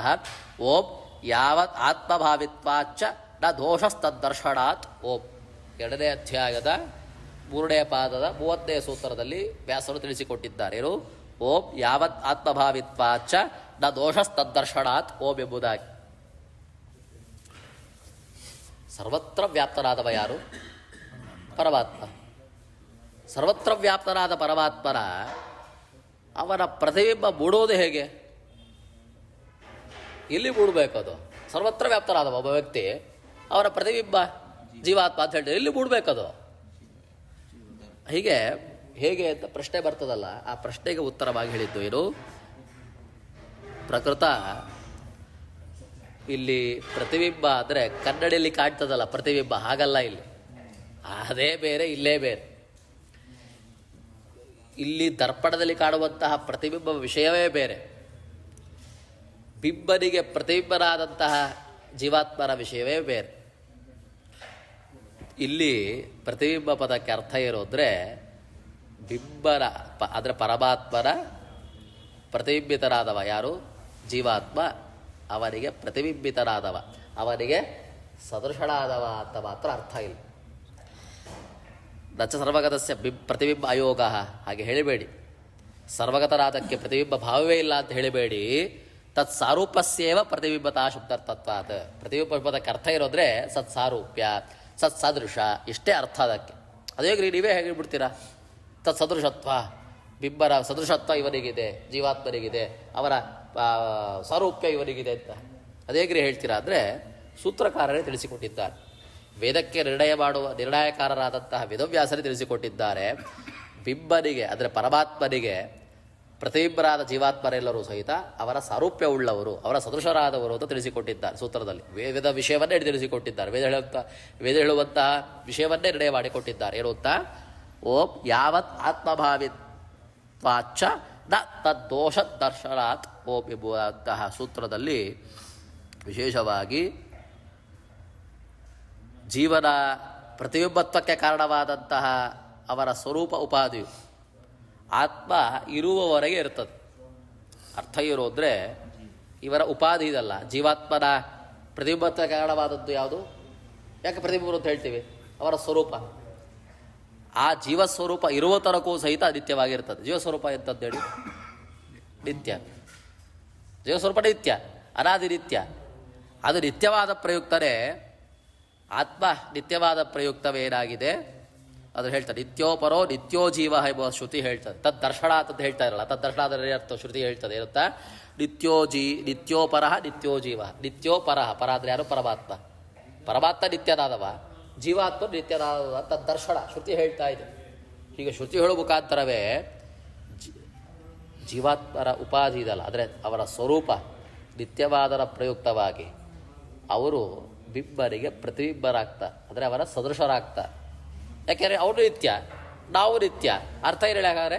ಓಂ ಯಾವತ್ ಆತ್ಮಭಾವಿತ್ವಾಚ್ಚ ನ ದೋಷಸ್ತದ್ದರ್ಶನಾತ್ ಓಂ. 2ನೇ ಅಧ್ಯಾಯದ 3ನೇ ಪಾದದ 30ನೇ ಸೂತ್ರದಲ್ಲಿ ವ್ಯಾಸರು ತಿಳಿಸಿಕೊಟ್ಟಿದ್ದಾರೆ. ಏನು? ಓಂ ಯಾವತ್ ಆತ್ಮಭಾವಿತ್ವಾಚ್ಚ ನ ದೋಷಸ್ತದ್ದರ್ಶನಾತ್ ಓಂ ಎಂಬುದಾಗಿ. ಸರ್ವತ್ರ ವ್ಯಾಪ್ತನಾದವ ಯಾರು? ಪರಮಾತ್ಮ. ಸರ್ವತ್ರ ವ್ಯಾಪ್ತನಾದ ಪರಮಾತ್ಮನ ಅವನ ಪ್ರತಿಬಿಂಬ ಮೂಡೋದು ಹೇಗೆ? ಇಲ್ಲಿ ಮೂಡಬೇಕದು. ಸರ್ವತ್ರ ವ್ಯಾಪ್ತನಾದ ಒಬ್ಬ ವ್ಯಕ್ತಿ ಅವನ ಪ್ರತಿಬಿಂಬ ಜೀವಾತ್ಮ ಅಂತ ಹೇಳ್ತಾರೆ. ಇಲ್ಲಿ ಮೂಡಬೇಕದು. ಹೀಗೆ ಹೇಗೆ ಅಂತ ಪ್ರಶ್ನೆ ಬರ್ತದಲ್ಲ, ಆ ಪ್ರಶ್ನೆಗೆ ಉತ್ತರವಾಗಿ ಹೇಳಿದ್ದು ಏನು? ಪ್ರಕೃತ ಇಲ್ಲಿ ಪ್ರತಿಬಿಂಬ ಅಂದರೆ ಕನ್ನಡಿಯಲ್ಲಿ ಕಾಣ್ತದಲ್ಲ ಪ್ರತಿಬಿಂಬ, ಹಾಗಲ್ಲ. ಇಲ್ಲಿ ಅದೇ ಬೇರೆ, ಇಲ್ಲೇ ಬೇರೆ. ಇಲ್ಲಿ ದರ್ಪಣದಲ್ಲಿ ಕಾಣುವಂತಹ ಪ್ರತಿಬಿಂಬ ವಿಷಯವೇ ಬೇರೆ. ಬಿಂಬನಿಗೆ ಪ್ರತಿಬಿಂಬನಾದಂತಹ ಜೀವಾತ್ಮನ ವಿಷಯವೇ ಬೇರೆ. ಇಲ್ಲಿ ಪ್ರತಿಬಿಂಬ ಪದಕ್ಕೆ ಅರ್ಥ ಇರೋದ್ರೆ ಬಿಂಬನ ಅಂದರೆ ಪರಮಾತ್ಮನ ಪ್ರತಿಬಿಂಬಿತನಾದವ ಯಾರು? ಜೀವಾತ್ಮ. ಅವನಿಗೆ ಪ್ರತಿಬಿಂಬಿತನಾದವ, ಅವನಿಗೆ ಸದೃಶನಾದವ ಅಂತ ಮಾತ್ರ ಅರ್ಥ ಇಲ್ಲ. ನಚ ಸರ್ವಗತಸ್ಯ ಪ್ರತಿಬಿಂಬ ಅಯೋಗ ಹಾಗೆ ಹೇಳಿಬೇಡಿ. ಸರ್ವಗತನಾದಕ್ಕೆ ಪ್ರತಿಬಿಂಬ ಭಾವವೇ ಇಲ್ಲ ಅಂತ ಹೇಳಿಬೇಡಿ. ತತ್ ಸಾರೂಪ್ಯಸ್ಯೇವ ಪ್ರತಿಬಿಂಬತಾ ಶಬ್ದಾರ್ಥತ್ವಾತ್. ಪ್ರತಿಬಿಂಬ ಪದಕ್ಕೆ ಅರ್ಥ ಇರೋದ್ರೆ ಸತ್ ಸಾರೂಪ್ಯ, ಸತ್ ಸದೃಶ, ಇಷ್ಟೇ ಅರ್ಥ ಅದಕ್ಕೆ. ಅದೇ ನೀವೇ ಹೇಳ್ಬಿಡ್ತೀರಾ ತತ್ ಸದೃಶತ್ವ, ಬಿಂಬರ ಸದೃಶತ್ವ ಇವನಿಗಿದೆ, ಜೀವಾತ್ಮನಿಗಿದೆ, ಅವರ ಸಾರೂಪ್ಯ ಇವನಿಗಿದೆ ಅಂತ ಅದೇಗ್ರಿ ಹೇಳ್ತೀರಾ ಅಂದರೆ ಸೂತ್ರಕಾರರೇ ತಿಳಿಸಿಕೊಟ್ಟಿದ್ದಾರೆ. ವೇದಕ್ಕೆ ನಿರ್ಣಯಕಾರರಾದಂತಹ ವೇದವ್ಯಾಸರೇ ತಿಳಿಸಿಕೊಟ್ಟಿದ್ದಾರೆ. ಬಿಂಬನಿಗೆ ಅಂದರೆ ಪರಮಾತ್ಮನಿಗೆ ಪ್ರತಿಬಿಂಬರಾದ ಜೀವಾತ್ಮರೆಲ್ಲರೂ ಸಹಿತ ಅವರ ಸಾರೂಪ್ಯವುಳ್ಳವರು, ಅವರ ಸದೃಶರಾದವರು ಅಂತ ತಿಳಿಸಿಕೊಟ್ಟಿದ್ದಾರೆ ಸೂತ್ರದಲ್ಲಿ. ವೇದ ವಿಷಯವನ್ನೇ ತಿಳಿಸಿಕೊಟ್ಟಿದ್ದಾರೆ. ವೇದ ಹೇಳುವಂತಹ ವಿಷಯವನ್ನೇ ನಿರ್ಣಯ ಮಾಡಿಕೊಟ್ಟಿದ್ದಾರೆ. ಏನು ಅಂತ? ಓಂ ಯಾವತ್ ಆತ್ಮಭಾವಿತ್ವಾಚ್ಚ ನ ತದ್ದೋಷ ದರ್ಶನಾತ್ ಓಂ ಎಂಬುವಂತಹ ಸೂತ್ರದಲ್ಲಿ ವಿಶೇಷವಾಗಿ ಜೀವನ ಪ್ರತಿಬಿಂಬತ್ವಕ್ಕೆ ಕಾರಣವಾದಂತಹ ಅವರ ಸ್ವರೂಪ ಉಪಾಧಿಯು ಆತ್ಮ ಇರುವವರೆಗೆ ಇರ್ತದೆ. ಅರ್ಥ ಇರೋದ್ರೆ ಇವರ ಉಪಾಧಿ ಇದಲ್ಲ. ಜೀವಾತ್ಮನ ಪ್ರತಿಬಿಂಬತ್ವಕ್ಕೆ ಕಾರಣವಾದದ್ದು ಯಾವುದು? ಯಾಕೆ ಪ್ರತಿಬಿಂಬರು ಅಂತ ಹೇಳ್ತೀವಿ? ಅವರ ಸ್ವರೂಪ. ಆ ಜೀವಸ್ವರೂಪ ಇರುವ ತನಕೂ ಸಹಿತ ನಿತ್ಯವಾಗಿರ್ತದೆ. ಜೀವಸ್ವರೂಪ ಎಂಥದ್ದು ಹೇಳಿ? ನಿತ್ಯ. ಜೀವಸ್ವರೂಪ ನಿತ್ಯ, ಅನಾದಿ ನಿತ್ಯ. ಅದು ನಿತ್ಯವಾದ ಪ್ರಯುಕ್ತನೇ ಆತ್ಮ. ನಿತ್ಯವಾದ ಪ್ರಯುಕ್ತವೇನಾಗಿದೆ ಅದು ಹೇಳ್ತಾರೆ. ನಿತ್ಯೋಪರೋ ನಿತ್ಯೋ ಜೀವ ಎಂಬ ಶ್ರುತಿ ಹೇಳ್ತದೆ. ತದ್ ದರ್ಶನ ಅಂತ ಹೇಳ್ತಾ ಇರಲ್ಲ. ತದ್ ದರ್ಶನ ಅಂದರೆ ಅರ್ಥ ಶ್ರುತಿ ಹೇಳ್ತದೆ. ಇರುತ್ತಾ ನಿತ್ಯೋಪರಃ ನಿತ್ಯೋ ಜೀವ. ನಿತ್ಯೋಪರಃ, ಪರ ಅಂದರೆ ಯಾರು? ಪರಮಾತ್ಮ. ಪರಮಾತ್ಮ ನಿತ್ಯನಾದವ, ಜೀವಾತ್ಮ ನಿತ್ಯನಾದವ ತದ್ ದರ್ಶನ ಶ್ರುತಿ ಹೇಳ್ತಾ ಇದೆ. ಹೀಗೆ ಶ್ರುತಿ ಹೇಳುವ ಮುಖಾಂತರವೇ ಜೀವಾತ್ಮರ ಉಪಾಧಿ ಇದಲ್ಲ, ಅಂದರೆ ಅವರ ಸ್ವರೂಪ ನಿತ್ಯವಾದರ ಪ್ರಯುಕ್ತವಾಗಿ ಅವರು ಬಿಂಬರಿಗೆ ಪ್ರತಿಬಿಂಬರಾಗ್ತಾರೆ, ಅಂದರೆ ಅವರ ಸದೃಶರಾಗ್ತಾರೆ. ಯಾಕೆಂದರೆ ಅವರು ನಿತ್ಯ, ನಾವು ನಿತ್ಯ. ಅರ್ಥ ಏನು ಹಾಗಾದರೆ?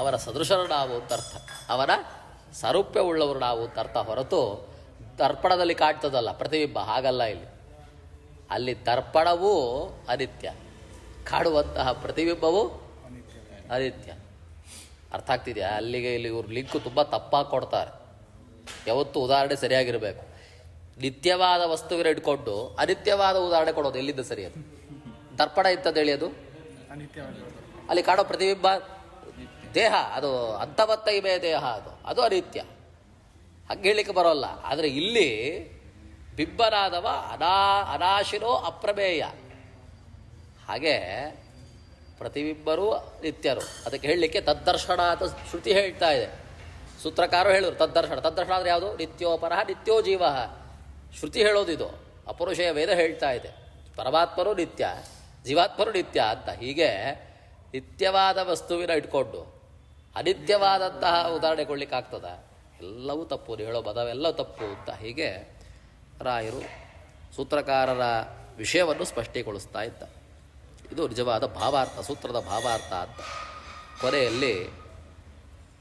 ಅವರ ಸದೃಶರು ನಾವು ಅಂತ ಅರ್ಥ, ಅವರ ಸಾರೂಪ್ಯವುಳ್ಳವರು ನಾವು ಅಂತ ಅರ್ಥ. ಹೊರತು ದರ್ಪಣದಲ್ಲಿ ಕಾಣ್ತದಲ್ಲ ಪ್ರತಿಬಿಂಬ, ಹಾಗಲ್ಲ. ಅಲ್ಲಿ ದರ್ಪಣವೂ ಅನಿತ್ಯ, ಕಾಡುವಂತಹ ಪ್ರತಿಬಿಂಬವೂ ಅನಿತ್ಯ. ಅರ್ಥ ಆಗ್ತಿದೆಯಾ? ಅಲ್ಲಿಗೆ ಇಲ್ಲಿ ಇವ್ರು ಲಿಂಕು ತುಂಬ ತಪ್ಪಾಗಿ ಕೊಡ್ತಾರೆ. ಯಾವತ್ತೂ ಉದಾಹರಣೆ ಸರಿಯಾಗಿರಬೇಕು. ನಿತ್ಯವಾದ ವಸ್ತುವಿನ ಇಟ್ಕೊಂಡು ಅನಿತ್ಯವಾದ ಉದಾಹರಣೆ ಕೊಡೋದು ಎಲ್ಲಿಂದ ಸರಿ? ಅದು ದರ್ಪಣ ಇಂಥದ್ದು ಹೇಳಿ, ಅದು ಅಲ್ಲಿ ಕಾಣೋ ಪ್ರತಿಬಿಂಬ ದೇಹ, ಅದು ಅಂತವತ್ತ ಇವೆ ದೇಹ, ಅದು ಅನಿತ್ಯ. ಹಂಗೆ ಹೇಳಲಿಕ್ಕೆ ಬರೋಲ್ಲ. ಆದರೆ ಇಲ್ಲಿ ಬಿಂಬನಾದವ ಅನಾಶಿನೋ ಅಪ್ರಮೇಯ. ಹಾಗೆ ಪ್ರತಿಬಿಂಬರು ನಿತ್ಯರು. ಅದಕ್ಕೆ ಹೇಳಲಿಕ್ಕೆ ತದ್ದರ್ಶನ ಅಂತ ಶ್ರುತಿ ಹೇಳ್ತಾ ಇದೆ. ಸೂತ್ರಕಾರರು ಹೇಳಿದ್ರು ತದ್ದರ್ಶನ. ತದ್ದರ್ಶನ ಅಂದರೆ ಯಾವುದು? ನಿತ್ಯೋಪರಃ ನಿತ್ಯೋ ಜೀವ. ಶ್ರುತಿ ಹೇಳೋದು ಇದು. ಅಪರುಷಯ ವೇದ ಹೇಳ್ತಾ ಇದೆ. ಪರಮಾತ್ಮರು ನಿತ್ಯ, ಜೀವಾತ್ಮರು ನಿತ್ಯ ಅಂತ. ಹೀಗೆ ನಿತ್ಯವಾದ ವಸ್ತುವಿನ ಇಟ್ಕೊಂಡು ಅನಿತ್ಯವಾದಂತಹ ಉದಾಹರಣೆ ಕೊಡ್ಲಿಕ್ಕಾಗ್ತದ? ಎಲ್ಲವೂ ತಪ್ಪು. ನೀವು ಹೇಳೋ ಪದವೆಲ್ಲವೂ ತಪ್ಪು ಅಂತ ಹೀಗೆ ರಾಯರು ಸೂತ್ರಕಾರರ ವಿಷಯವನ್ನು ಸ್ಪಷ್ಟೀಗೊಳಿಸ್ತಾ ಇದ್ದ. ಇದು ನಿಜವಾದ ಭಾವಾರ್ಥ, ಸೂತ್ರದ ಭಾವಾರ್ಥ ಅಂತ. ಕೊನೆಯಲ್ಲಿ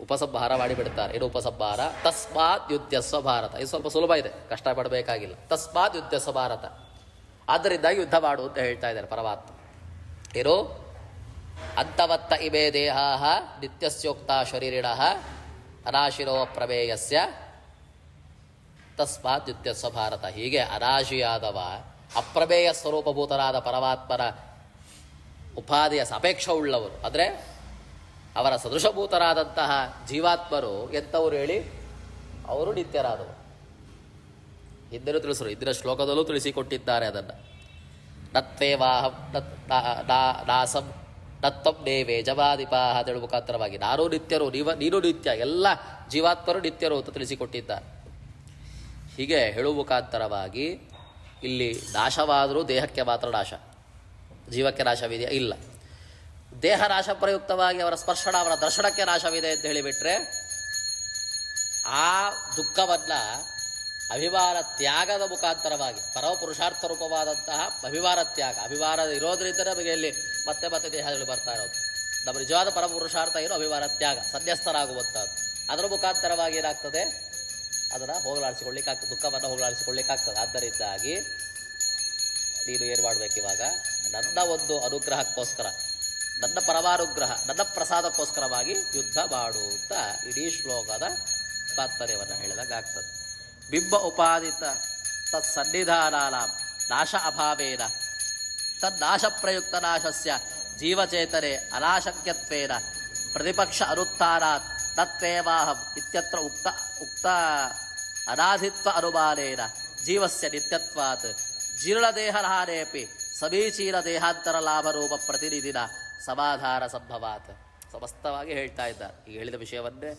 ಉಪಸಂಹಾರ ಮಾಡಿಬಿಡ್ತಾರೆ. ಏನು ಉಪಸಂಹಾರ? ತಸ್ಮಾತ್ ಯುದ್ಧಸ್ವ ಭಾರತ. ಇದು ಸ್ವಲ್ಪ ಸುಲಭ ಇದೆ, ಕಷ್ಟಪಡಬೇಕಾಗಿಲ್ಲ. ತಸ್ಮಾತ್ ಯುದ್ಧಸ್ವ ಭಾರತ. ಆದ್ದರಿಂದಾಗಿ ಯುದ್ಧ ಮಾಡು ಅಂತ ಹೇಳ್ತಾ ಇದ್ದಾರೆ ಪರಮಾತ್ಮ. ಏನು? ಅಂತವತ್ತ ಇಮೇ ದೇಹಾಃ ನಿತ್ಯಸ್ಯೋಕ್ತ ಶರೀರಿಣ ಅನಾಶಿನೋ ಪ್ರಮೇಯಸ್ಯ ತಸ್ಮಾತ್ ನಿತ್ಯಸ್ವ ಭಾರತ. ಹೀಗೆ ಅನಾಶಿಯಾದವ ಅಪ್ರಮೇಯ ಸ್ವರೂಪಭೂತರಾದ ಪರಮಾತ್ಮನ ಉಪಾಧಿಯ ಸಾಪೇಕ್ಷವುಳ್ಳವರು, ಅಂದರೆ ಅವರ ಸದೃಶಭೂತರಾದಂತಹ ಜೀವಾತ್ಮರು ಎಂಥವ್ರು ಹೇಳಿ, ಅವರು ನಿತ್ಯರಾದವರು. ಹಿಂದೆನೂ ತಿಳಿಸರು, ಇಂದಿನ ಶ್ಲೋಕದಲ್ಲೂ ತಿಳಿಸಿಕೊಟ್ಟಿದ್ದಾರೆ ಅದನ್ನು. ನತ್ವೇವಾಹಂ ನಾಸಂ ನತ್ವಂ ನೇವೇ ಜವಾದಿಪಾಹ ಅಂತೇಳುವ ಮುಖಾಂತರವಾಗಿ ನಾನೂ ನಿತ್ಯರು, ನೀನು ನಿತ್ಯ, ಎಲ್ಲ ಜೀವಾತ್ಮರು ನಿತ್ಯರು ಅಂತ ತಿಳಿಸಿಕೊಟ್ಟಿದ್ದಾರೆ. ಹೀಗೆ ಹೇಳುವ ಮುಖಾಂತರವಾಗಿ ಇಲ್ಲಿ ನಾಶವಾದರೂ ದೇಹಕ್ಕೆ ಮಾತ್ರ ನಾಶ, ಜೀವಕ್ಕೆ ನಾಶವಿದೆಯಾ? ಇಲ್ಲ. ದೇಹ ನಾಶ ಪ್ರಯುಕ್ತವಾಗಿ ಅವರ ಸ್ಪರ್ಶನ, ಅವರ ದರ್ಶನಕ್ಕೆ ನಾಶವಿದೆ ಅಂತ ಹೇಳಿಬಿಟ್ರೆ ಆ ದುಃಖವನ್ನು ಅಭಿಮಾನ ತ್ಯಾಗದ ಮುಖಾಂತರವಾಗಿ ಪರಮ ಪುರುಷಾರ್ಥ ರೂಪವಾದಂತಹ ಅಭಿಮಾನ ತ್ಯಾಗ, ಅಭಿಮಾನ ಇರೋದ್ರಿಂದ ನಮಗೆ ಇಲ್ಲಿ ಮತ್ತೆ ಮತ್ತೆ ದೇಹಗಳು ಬರ್ತಾ ಇರೋದು. ನಮ್ಮ ನಿಜವಾದ ಪರಮ ಪುರುಷಾರ್ಥ ಏನು? ಅಭಿಮಾನ ತ್ಯಾಗ, ಸನ್ಯಸ್ತರಾಗುವಂಥದ್ದು. ಅದರ ಮುಖಾಂತರವಾಗಿ ಏನಾಗ್ತದೆ? ಅದನ್ನು ಹೋಗಲಾಡಿಸಿಕೊಳ್ಳಿಕ್ಕಾಗ್ತದೆ, ದುಃಖವನ್ನು ಹೋಗಲಾಡಿಸಿಕೊಳ್ಳಿಕ್ಕಾಗ್ತದೆ. ಆದ್ದರಿಂದಾಗಿ ನೀನು ಏನು ಮಾಡಬೇಕು ಇವಾಗ? ನನ್ನ ಒಂದು ಅನುಗ್ರಹಕ್ಕೋಸ್ಕರ, ನನ್ನ ಪರಮಾನುಗ್ರಹ, ನನ್ನ ಪ್ರಸಾದಕ್ಕೋಸ್ಕರವಾಗಿ ಯುದ್ಧ ಮಾಡು ಅಂತ ಇಡೀ ಶ್ಲೋಕದ ತಾತ್ಪರ್ಯವನ್ನು ಹೇಳಿದಾಗ್ತದೆ. ಬಿಂಬ ಉಪಾದಿತ ತತ್ಸನ್ನಿಧಾನ ನಾಶ ಅಭಾವೇನ ತನ್ನಾಶ ಪ್ರಯುಕ್ತ ನಾಶಸ್ಯ ಜೀವಚೇತನೆ ಅನಾಶಕ್ಯತ್ವೇನ ಪ್ರತಿಪಕ್ಷ ಅನುತ್ಥಾನಾತ್ ತತ್ವೇವಾಹಂ ಇತ್ಯತ್ರ ಉಕ್ತ ಅನಾಧಿತ್ವ ಅನುಮಾನೇನ ಜೀವಸ್ಯ ನಿತ್ಯತ್ವಾತ್ ಜೀರ್ಣದೇಹಹಾನೇಪಿ ಸಮೀಚೀನ ದೇಹಾಂತರ ಲಾಭರೂಪ ಪ್ರತಿನಿಧಿನ ಸಮಾಧಾನ ಸಂಭವಾತ್. ಸಮಸ್ತವಾಗಿ ಹೇಳ್ತಾ ಇದ್ದಾರೆ. ಈಗ ಹೇಳಿದ ವಿಷಯವನ್ನೇ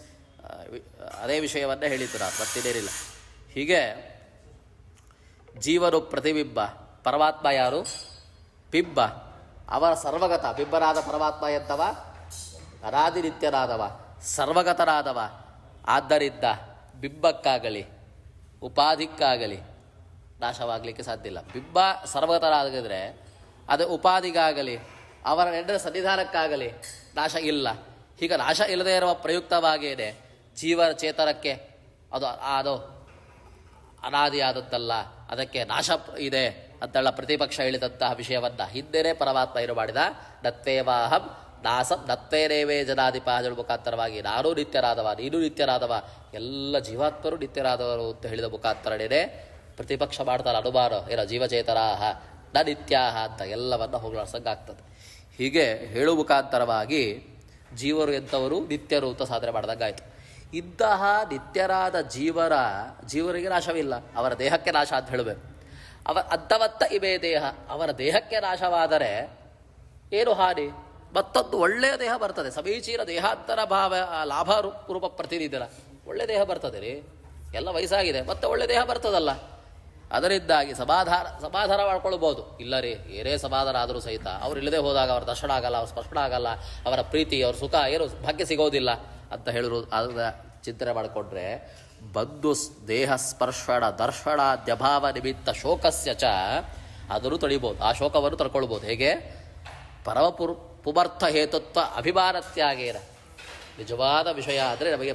ಅದೇ ವಿಷಯವನ್ನೇ ಹೇಳಿದ್ದು ನಾನು, ಮತ್ತಿನೇನಿಲ್ಲ. ಹೀಗೆ ಜೀವನು ಪ್ರತಿಬಿಂಬ, ಪರಮಾತ್ಮ ಯಾರು? ಬಿಂಬ. ಅವರ ಸರ್ವಗತ, ಬಿಂಬನಾದ ಪರಮಾತ್ಮ ಎಂದವ ಅನಾದಿ ನಿತ್ಯನಾದವ, ಸರ್ವಗತನಾದವ. ಆದ್ದರಿಂದ ಬಿಂಬಕ್ಕಾಗಲಿ ಉಪಾಧಿಕ್ಕಾಗಲಿ ನಾಶವಾಗಲಿಕ್ಕೆ ಸಾಧ್ಯ ಇಲ್ಲ. ಬಿಂಬ ಸರ್ವಗತನಾಗಿದ್ರೆ ಅದು ಉಪಾಧಿಗಾಗಲಿ ಅವರ ನೆಂಟರ ಸನ್ನಿಧಾನಕ್ಕಾಗಲಿ ನಾಶ ಇಲ್ಲ. ಹೀಗೆ ನಾಶ ಇಲ್ಲದೇ ಇರುವ ಪ್ರಯುಕ್ತವಾಗಿಯೇ ಜೀವ ಚೇತನಕ್ಕೆ ಅದು ಅನಾದಿಯಾದದ್ದಲ್ಲ, ಅದಕ್ಕೆ ನಾಶ ಇದೆ ಅಂತೆಲ್ಲ ಪ್ರತಿಪಕ್ಷ ಹೇಳಿದಂತಹ ವಿಷಯವನ್ನು ಹಿಂದೆಯೇ ಪರಮಾತ್ಮ ಏನು ಮಾಡಿದ? ನತ್ವೇವಾಹಂ ನಾಸಂ ನತ್ವೇನೇವೇ ಜನಾಧಿಪ ಮುಖಾಂತರವಾಗಿ ನಾನು ನಿತ್ಯರಾದವ, ನೀನು ನಿತ್ಯರಾದವ, ಎಲ್ಲ ಜೀವಾತ್ಮರು ನಿತ್ಯರಾದವರು ಅಂತ ಹೇಳಿದ ಮುಖಾಂತರನೇ ಪ್ರತಿಪಕ್ಷ ಮಾಡ್ತಾರೆ. ಅನುಮಾನ ಏನೋ ಜೀವಚೇತನಾಹ ನ ನಿತ್ಯಾಹ ಅಂತ ಎಲ್ಲವನ್ನು ಹೋಗಲಾಡ್ಸಂಗಾಗ್ತದೆ. ಹೀಗೆ ಹೇಳುವ ಮುಖಾಂತರವಾಗಿ ಜೀವರು ಎಂಥವರು? ನಿತ್ಯರು ಅಂತ ಸಾಧನೆ ಮಾಡಿದಂಗಾಯ್ತು. ಇಂತಹ ನಿತ್ಯರಾದ ಜೀವರಿಗೆ ನಾಶವಿಲ್ಲ, ಅವರ ದೇಹಕ್ಕೆ ನಾಶ ಅಂತ ಹೇಳಬೇಕು. ಅಂತವತ್ತ ಇಮೇ ದೇಹ, ಅವರ ದೇಹಕ್ಕೆ ನಾಶವಾದರೆ ಏನು ಹಾನಿ? ಮತ್ತೊಂದು ಒಳ್ಳೆಯ ದೇಹ ಬರ್ತದೆ, ಸಮೀಚೀನ ದೇಹಾಂತರ ಭಾವ ಲಾಭ ರೂಪ ಪ್ರತಿನಿಧಿನ ಒಳ್ಳೆ ದೇಹ ಬರ್ತದೆ ರೀ. ಎಲ್ಲ ವಯಸ್ಸಾಗಿದೆ, ಮತ್ತೆ ಒಳ್ಳೆ ದೇಹ ಬರ್ತದಲ್ಲ. ಅದರಿಂದಾಗಿ ಸಮಾಧಾನ ಮಾಡ್ಕೊಳ್ಬೋದು. ಇಲ್ಲ ರೀ, ಏನೇ ಸಮಾಧಾನ ಆದರೂ ಸಹಿತ ಅವ್ರು ಇಲ್ಲದೆ ಹೋದಾಗ ಅವ್ರ ದರ್ಶನ ಆಗಲ್ಲ, ಅವ್ರ ಸ್ಪರ್ಶನ ಆಗಲ್ಲ, ಅವರ ಪ್ರೀತಿ, ಅವ್ರ ಸುಖ ಏನು ಭಾಗ್ಯ ಸಿಗೋದಿಲ್ಲ ಅಂತ ಹೇಳಿದ್ರು. ಅದನ್ನ ಚಿಂತನೆ ಮಾಡಿಕೊಂಡ್ರೆ ಬಂದು ದೇಹ ಸ್ಪರ್ಶನ ದರ್ಶನಾದ್ಯಭಾವ ನಿಮಿತ್ತ ಶೋಕಸ್ಯ ಚ ಅದನ್ನು ತಡಿಬೋದು, ಆ ಶೋಕವನ್ನು ತಡ್ಕೊಳ್ಬೋದು. ಹೇಗೆ? ಪುಮರ್ಥ ಹೇತುತ್ವ ಅಭಿಮಾನತ್ಯಾಗೇನ. ನಿಜವಾದ ವಿಷಯ ಆದರೆ ನಮಗೆ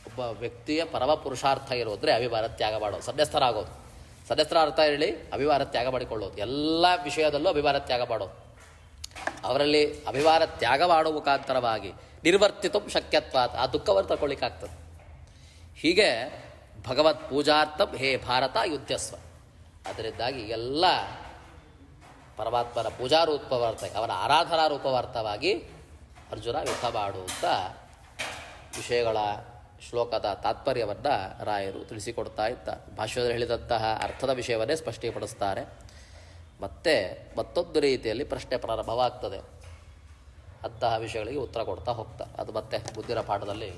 ಒಬ್ಬ ವ್ಯಕ್ತಿಯ ಪರಮ ಪುರುಷಾರ್ಥ ಇರೋದ್ರೆ ಅಭಿಮಾನ ತ್ಯಾಗ ಮಾಡೋದು, ಸನ್ಯಸ್ಥರಾಗೋದು. ಸನ್ಯಸ್ಥರ ಅರ್ಥ ಹೇಳಿ ಅಭಿಮಾನ ತ್ಯಾಗ ಮಾಡಿಕೊಳ್ಳೋದು, ಎಲ್ಲ ವಿಷಯದಲ್ಲೂ ಅಭಿಮಾನ ತ್ಯಾಗ ಮಾಡೋದು. ಅವರಲ್ಲಿ ಅಭಿಮಾನ ತ್ಯಾಗ ಮಾಡುವ ಮುಖಾಂತರವಾಗಿ ನಿರ್ವರ್ತಿತು ಶಕ್ಯತ್ವ, ಆ ದುಃಖವನ್ನು ತಗೊಳ್ಳಿಕ್ಕಾಗ್ತದೆ. ಹೀಗೆ ಭಗವತ್ ಪೂಜಾರ್ಥಂ ಹೇ ಭಾರತ ಯುದ್ಧಸ್ವ. ಅದರಿಂದಾಗಿ ಎಲ್ಲ ಪರಮಾತ್ಮನ ಪೂಜಾ ರೂಪವಾರ್ಥ, ಅವನ ಆರಾಧನಾ ರೂಪವಾರ್ಥವಾಗಿ ಅರ್ಜುನ ಯುದ್ಧ ಮಾಡುವಂಥ ವಿಷಯಗಳ ಶ್ಲೋಕದ ತಾತ್ಪರ್ಯವನ್ನು ರಾಯರು ತಿಳಿಸಿಕೊಡ್ತಾ ಇದ್ದಾರೆ. ಭಾಷ್ಯದಲ್ಲಿ ಹೇಳಿದಂತಹ ಅರ್ಥದ ವಿಷಯವನ್ನೇ ಸ್ಪಷ್ಟೀಪಡಿಸ್ತಾರೆ. ಮತ್ತೆ ಮತ್ತೊಂದು ರೀತಿಯಲ್ಲಿ ಪ್ರಶ್ನೆ ಪ್ರಾರಂಭವಾಗ್ತದೆ. ಅಂತಹ ವಿಷಯಗಳಿಗೆ ಉತ್ತರ ಕೊಡ್ತಾ ಹೋಗ್ತಾರೆ. ಅದು ಮತ್ತೆ ಮುಂದಿನ ಪಾಠದಲ್ಲಿ